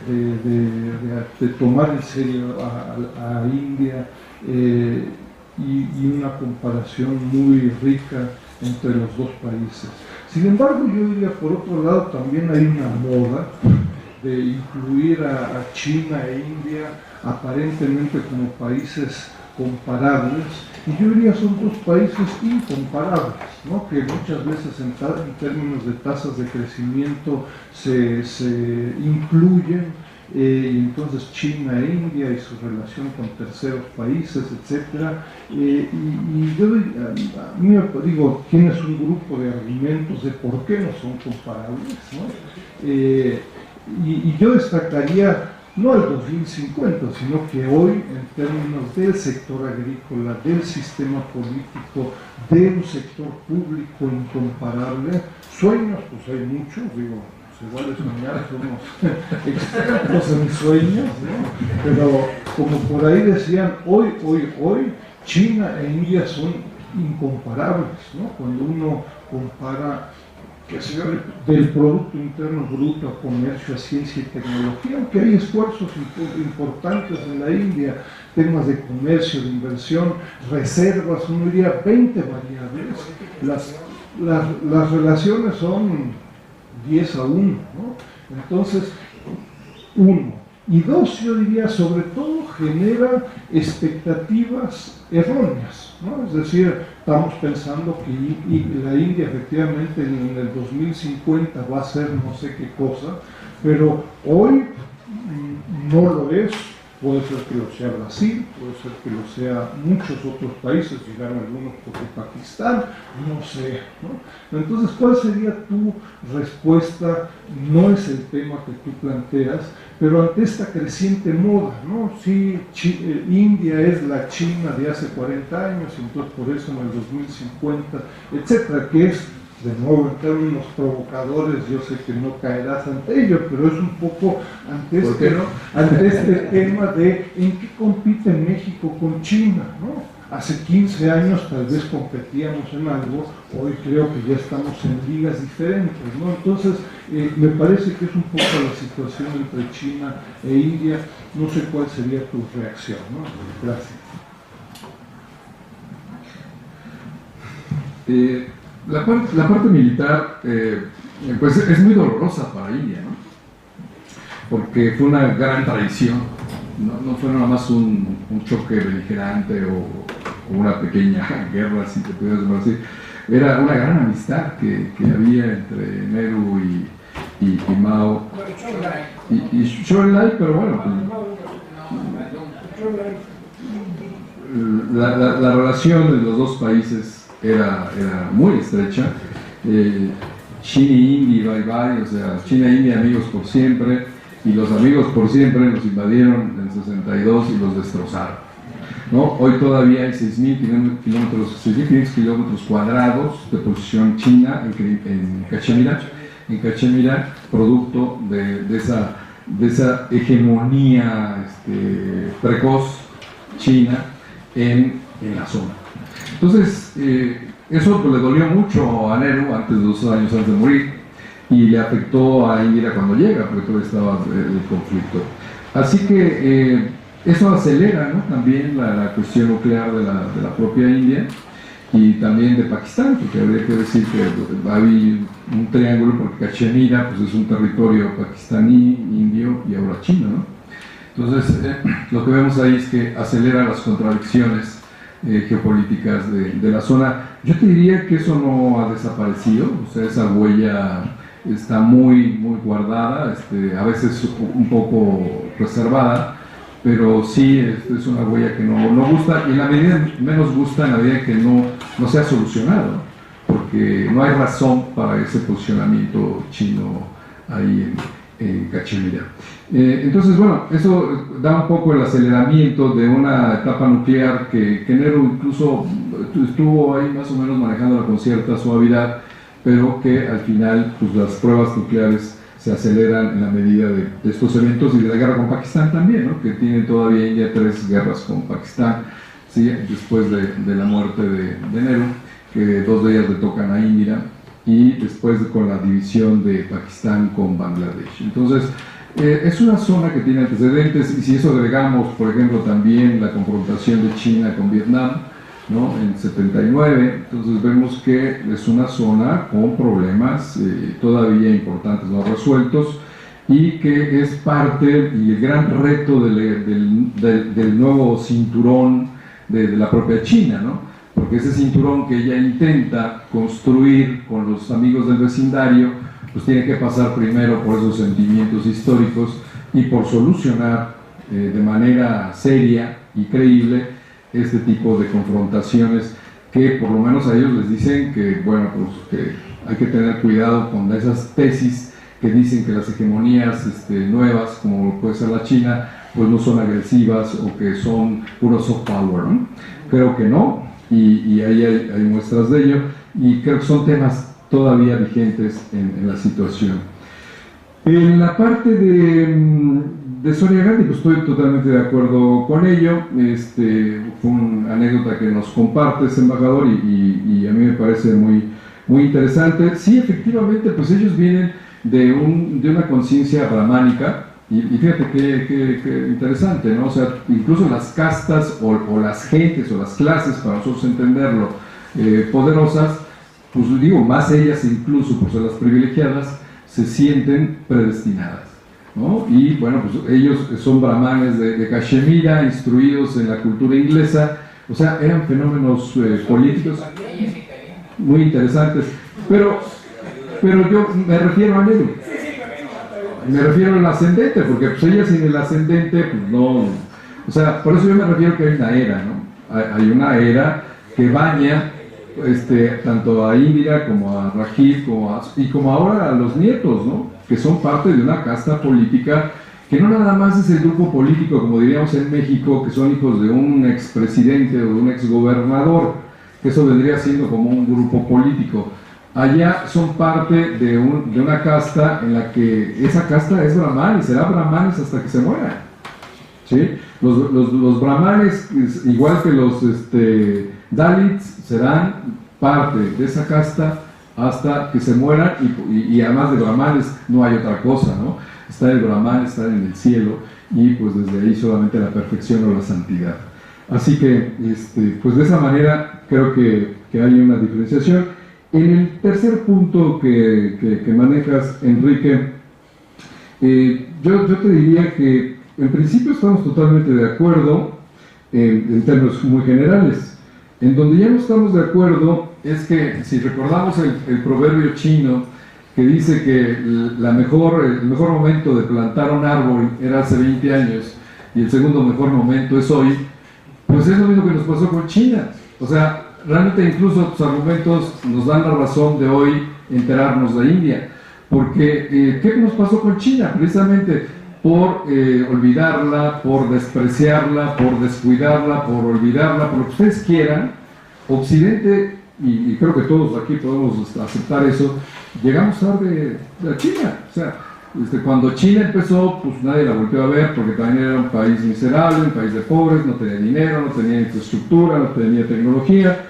tomar en serio a India y una comparación muy rica entre los dos países. Sin embargo, yo diría, por otro lado, también hay una moda de incluir a China e India aparentemente como países comparables, y yo diría son dos países incomparables, ¿no? Que muchas veces en términos de tasas de crecimiento se incluyen, y entonces China e India y su relación con terceros países, etc. Y yo a mí digo, tienes un grupo de argumentos de por qué no son comparables, ¿no? Y yo destacaría no el 2050, sino que hoy, en términos del sector agrícola, del sistema político, de un sector público incomparable, sueños, pues hay muchos, digo, igual de soñar somos expertos en sueños, ¿no? Pero como por ahí decían, hoy, China e India son incomparables, ¿no? Cuando uno compara del Producto Interno Bruto a comercio, a ciencia y tecnología, aunque hay esfuerzos importantes en la India, temas de comercio, de inversión, reservas, uno diría 20 variables, las relaciones son 10 a 1, ¿no? Entonces, 1. Y 2, yo diría, sobre todo genera expectativas erróneas, ¿no? Es decir, estamos pensando que la India efectivamente en el 2050 va a ser no sé qué cosa, pero hoy no lo es. Puede ser que lo sea Brasil, puede ser que lo sea muchos otros países, llegaron algunos porque Pakistán, no sé, ¿no? Entonces, ¿cuál sería tu respuesta? No es el tema que tú planteas, pero ante esta creciente moda, ¿no? Sí, India es la China de hace 40 años, y entonces por eso en el 2050, etcétera, que es, de nuevo, en términos provocadores, yo sé que no caerás ante ello, pero es un poco ante este tema de en qué compite México con China, ¿no? Hace 15 años tal vez competíamos en algo, hoy creo que ya estamos en ligas diferentes, ¿no? Entonces, me parece que es un poco la situación entre China e India. No sé cuál sería tu reacción, ¿no? Gracias. La parte militar pues es muy dolorosa para India, ¿no? porque fue una gran traición, no fue nada más un choque beligerante o una pequeña guerra, si te pudieras llamar así. Era una gran amistad que había entre Nehru y Mao y Zhou Enlai, pero bueno, la relación de los dos países era muy estrecha. China y India, bye bye, o sea, China e India amigos por siempre, y los amigos por siempre los invadieron en 62 y los destrozaron, ¿no? Hoy todavía hay 6.500 kilómetros cuadrados de posición china en Cachemira, producto de esa hegemonía precoz china en la zona. Entonces, eso pues, le dolió mucho a Nehru antes de 2 años antes de morir, y le afectó a Indira cuando llega, porque todavía estaba el conflicto. Así que eso acelera, ¿no?, también la cuestión nuclear de la propia India y también de Pakistán, porque habría que decir que hay un triángulo, porque Cachemira pues, es un territorio pakistaní, indio y ahora chino, ¿no? Entonces, lo que vemos ahí es que acelera las contradicciones geopolíticas de la zona. Yo te diría que eso no ha desaparecido, o sea, esa huella está muy guardada, a veces un poco reservada, pero sí es una huella que no gusta, y en la medida menos gusta en la medida que no se ha solucionado, porque no hay razón para ese posicionamiento chino ahí en Cachemira. Entonces, bueno, eso da un poco el aceleramiento de una etapa nuclear que Nehru incluso estuvo ahí más o menos manejándola con cierta suavidad, pero que al final pues, las pruebas nucleares se aceleran en la medida de estos eventos, y de la guerra con Pakistán también, ¿no?, que tiene todavía India 3 guerras con Pakistán, ¿sí?, después de la muerte de Nehru, que 2 de ellas le tocan a Indira, y después con la división de Pakistán con Bangladesh. Entonces, es una zona que tiene antecedentes, y si eso agregamos, por ejemplo, también la confrontación de China con Vietnam, ¿no?, en 79, entonces vemos que es una zona con problemas todavía importantes no resueltos, y que es parte y el gran reto del nuevo cinturón de la propia China, ¿no?, porque ese cinturón que ella intenta construir con los amigos del vecindario, pues tiene que pasar primero por esos sentimientos históricos y por solucionar de manera seria y creíble este tipo de confrontaciones, que por lo menos a ellos les dicen que, bueno, pues que hay que tener cuidado con esas tesis que dicen que las hegemonías nuevas, como puede ser la China, pues no son agresivas o que son puro soft power, ¿no? Creo que no, y ahí hay muestras de ello, y creo que son temas todavía vigentes en la situación. En la parte de Sonia Gandhi, pues estoy totalmente de acuerdo con ello. Fue una anécdota que nos comparte este embajador, y a mí me parece muy interesante. Sí, efectivamente, pues ellos vienen de una conciencia brahmánica, y fíjate qué interesante, ¿no? O sea, incluso las castas o las gentes o las clases, para nosotros entenderlo, poderosas, pues digo, más ellas incluso por ser las privilegiadas, se sienten predestinadas, ¿no? Y bueno, pues ellos son brahmanes de Cachemira, instruidos en la cultura inglesa, o sea, eran fenómenos políticos muy interesantes, pero yo me refiero a Nehru. Me refiero al ascendente, porque pues ella sin el ascendente, pues no, o sea, por eso yo me refiero que hay una era, ¿no? Hay una era que baña tanto a Indira como a Rajiv, y como ahora a los nietos, ¿no?, que son parte de una casta política que no nada más es el grupo político, como diríamos en México, que son hijos de un expresidente o de un exgobernador, que eso vendría siendo como un grupo político. Allá son parte de una casta en la que esa casta es brahman y será brahmanes hasta que se mueran, ¿sí? Los brahmanes, igual que los Dalits, serán parte de esa casta hasta que se mueran, y además de brahmanes no hay otra cosa, ¿no? Está el brahman, está en el cielo, y pues desde ahí solamente la perfección o la santidad. Así que, pues de esa manera creo que hay una diferenciación. En el tercer punto que manejas, Enrique, Yo te diría que en principio estamos totalmente de acuerdo en términos muy generales. En donde ya no estamos de acuerdo es que si recordamos el proverbio chino que dice que el mejor momento de plantar un árbol era hace 20 años y el segundo mejor momento es hoy, pues es lo mismo que nos pasó con China. O sea, realmente incluso tus argumentos nos dan la razón de hoy enterarnos de India. Porque, ¿qué nos pasó con China? Precisamente por olvidarla, por despreciarla, por descuidarla, por olvidarla, por lo que ustedes quieran, Occidente, y creo que todos aquí podemos aceptar eso, llegamos tarde a China. O sea, cuando China empezó, pues nadie la volvió a ver porque también era un país miserable, un país de pobres, no tenía dinero, no tenía infraestructura, no tenía tecnología,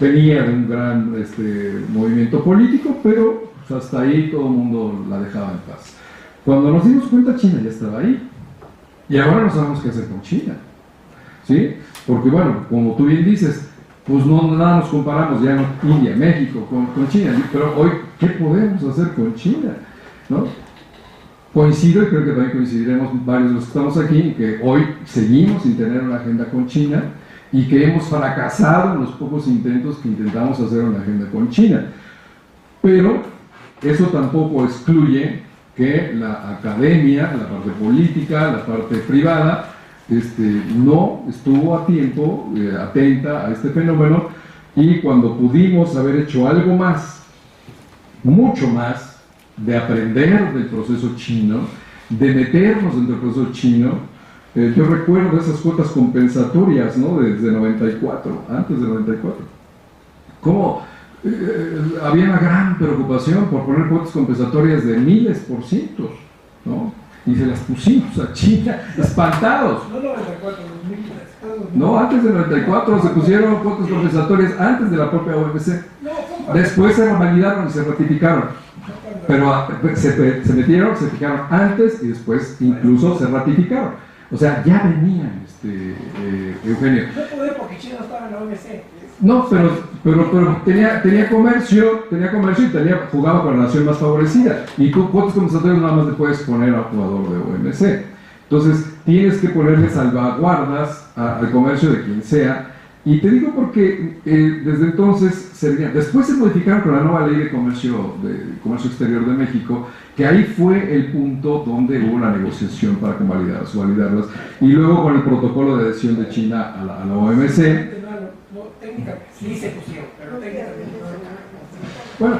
venía de un gran movimiento político, pero pues, hasta ahí todo el mundo la dejaba en paz. Cuando nos dimos cuenta, China ya estaba ahí. Y ahora no sabemos qué hacer con China. ¿Sí? Porque bueno, como tú bien dices, pues nada nos comparamos ya en India, México, con China. Pero hoy, ¿qué podemos hacer con China? ¿No? Coincido, y creo que también coincidiremos varios de los que estamos aquí, que hoy seguimos sin tener una agenda con China y que hemos fracasado en los pocos intentos que intentamos hacer una agenda con China. Pero eso tampoco excluye que la academia, la parte política, la parte privada, no estuvo a tiempo, atenta a este fenómeno, y cuando pudimos haber hecho algo más, mucho más, de aprender del proceso chino, de meternos dentro del proceso chino, yo recuerdo esas cuotas compensatorias, ¿no? Desde 94, antes de 94, cómo había una gran preocupación por poner cuotas compensatorias de miles por cientos, ¿no? Y se las pusimos a China, espantados. No 94, 2003. No, antes de 94 se pusieron cuotas compensatorias, antes de la propia OMC. Después se validaron y se ratificaron. Pero se metieron, se fijaron antes y después incluso se ratificaron. O sea, ya venían, Eugenio. No poder porque China no estaba en la OMC. No, pero tenía comercio y jugaba con la nación más favorecida. Y tú, cuotas compensatorias nada más le puedes poner a un jugador de OMC. Entonces, tienes que ponerle salvaguardas al comercio de quien sea. Y te digo porque desde entonces, después se modificaron con la nueva ley de comercio exterior de México, que ahí fue el punto donde hubo la negociación para validarlas. Y luego con el protocolo de adhesión de China a la OMC. Técnicamente sí se pusieron, pero técnicamente no. Bueno,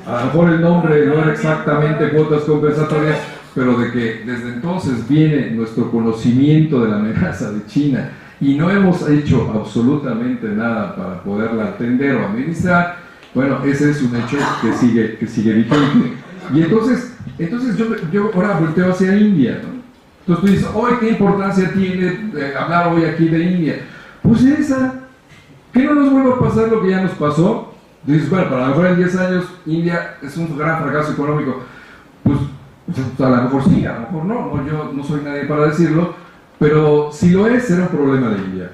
a lo mejor el nombre no era exactamente cuotas compensatorias, pero de que desde entonces viene nuestro conocimiento de la amenaza de China y no hemos hecho absolutamente nada para poderla atender o administrar, bueno, ese es un hecho que sigue vigente. Y entonces yo ahora volteo hacia India, ¿no? Entonces tú dices, hoy, ¿qué importancia tiene hablar hoy aquí de India? Pues esa, que no nos vuelva a pasar lo que ya nos pasó. Dices, bueno, para lo mejor en 10 años India es un gran fracaso económico. Pues a lo mejor sí, a lo mejor no, yo no soy nadie para decirlo, pero si lo es, será un problema de India.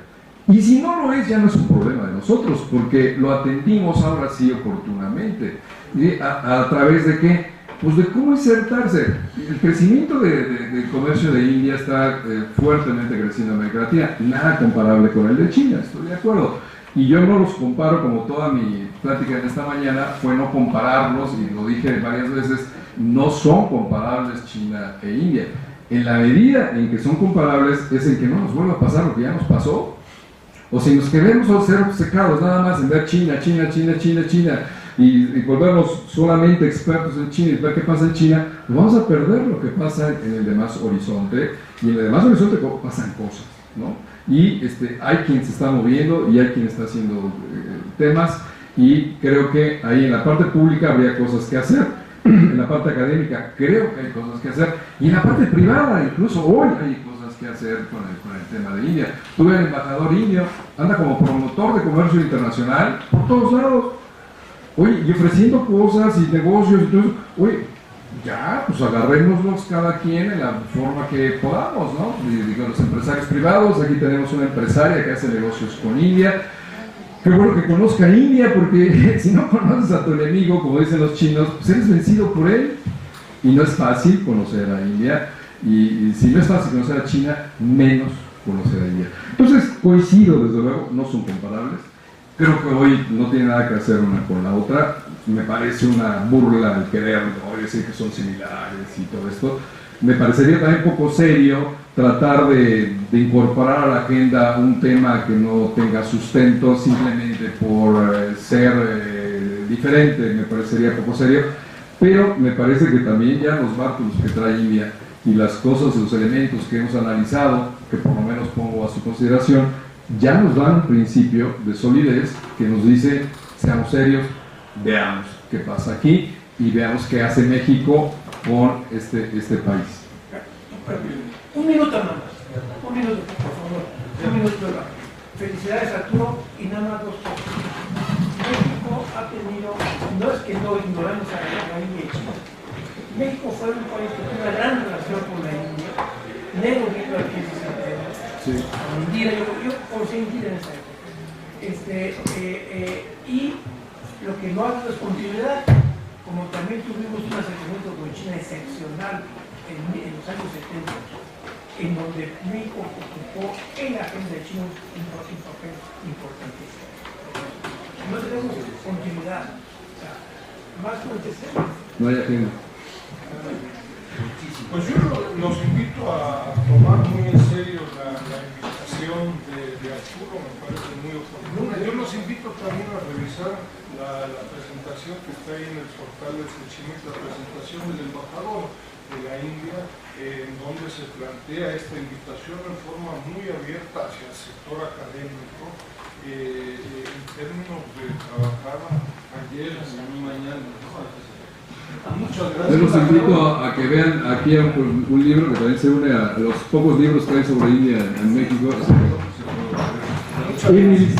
Y si no lo es, ya no es un problema de nosotros, porque lo atendimos ahora sí oportunamente. ¿Y a través de qué? Pues de cómo insertarse. El crecimiento del comercio de India está fuertemente creciendo en América Latina, nada comparable con el de China, estoy de acuerdo. Y yo no los comparo, como toda mi plática de esta mañana fue no compararlos, y lo dije varias veces, no son comparables China e India. En la medida en que son comparables es en que no nos vuelva a pasar lo que ya nos pasó. O si nos queremos ser obcecados nada más en ver China, y volvernos solamente expertos en China y ver qué pasa en China, pues vamos a perder lo que pasa en el demás horizonte, y en el demás horizonte pasan cosas, ¿no? Y hay quien se está moviendo y hay quien está haciendo temas, y creo que ahí en la parte pública habría cosas que hacer, en la parte académica creo que hay cosas que hacer, y en la parte privada incluso hoy hay cosas que hacer con el tema de India. Tuve el embajador indio, anda como promotor de comercio internacional por todos lados, oye, y ofreciendo cosas y negocios y todo eso. Oye, ya, pues agarrémonos cada quien en la forma que podamos, ¿no? Digo, los empresarios privados, aquí tenemos una empresaria que hace negocios con India. Qué bueno que conozca India, porque si no conoces a tu enemigo, como dicen los chinos, pues eres vencido por él. y no es fácil conocer a India, y si no es fácil conocer a China, menos conocer a India. Entonces coincido, desde luego, no son comparables. Creo que hoy no tiene nada que hacer una con la otra. Me parece una burla el querer hoy decir que son similares y todo esto. Me parecería también poco serio tratar de incorporar a la agenda un tema que no tenga sustento simplemente por ser diferente. Me parecería poco serio, pero me parece que también ya los bártulos que trae India y las cosas, los elementos que hemos analizado, que por lo menos pongo a su consideración, ya nos dan un principio de solidez que nos dice, seamos serios, veamos qué pasa aquí y veamos qué hace México con este país. Un minuto nada más. Un minuto, por favor. Un minuto. Felicidades, Arturo. Y nada más dos cosas. México ha tenido, no es que no ignoramos a la India y China. México fue un país que tuvo una gran relación con la India. Nehru vino aquí en ese tema. Sí. Con Indira, yo conocí a Indira en esa época. Y lo que no ha habido es continuidad. Como también tuvimos un acercamiento con China excepcional en los años 70, en donde México ocupó en la agenda de China un papel importantísimo. No tenemos continuidad. O sea, más fuentes. No hay agenda. Pues yo los invito a tomar muy en serio la invitación de Arturo, me parece muy oportuna. Yo los invito también a revisar la presentación que está ahí en el portal de Xochimilco, la presentación del embajador de la India, en donde se plantea esta invitación en forma muy abierta hacia el sector académico, en términos de trabajar ayer y mañana. Muchas gracias. Yo los invito a que vean aquí un libro que también se une a los pocos libros que hay sobre India en México. Muchas gracias.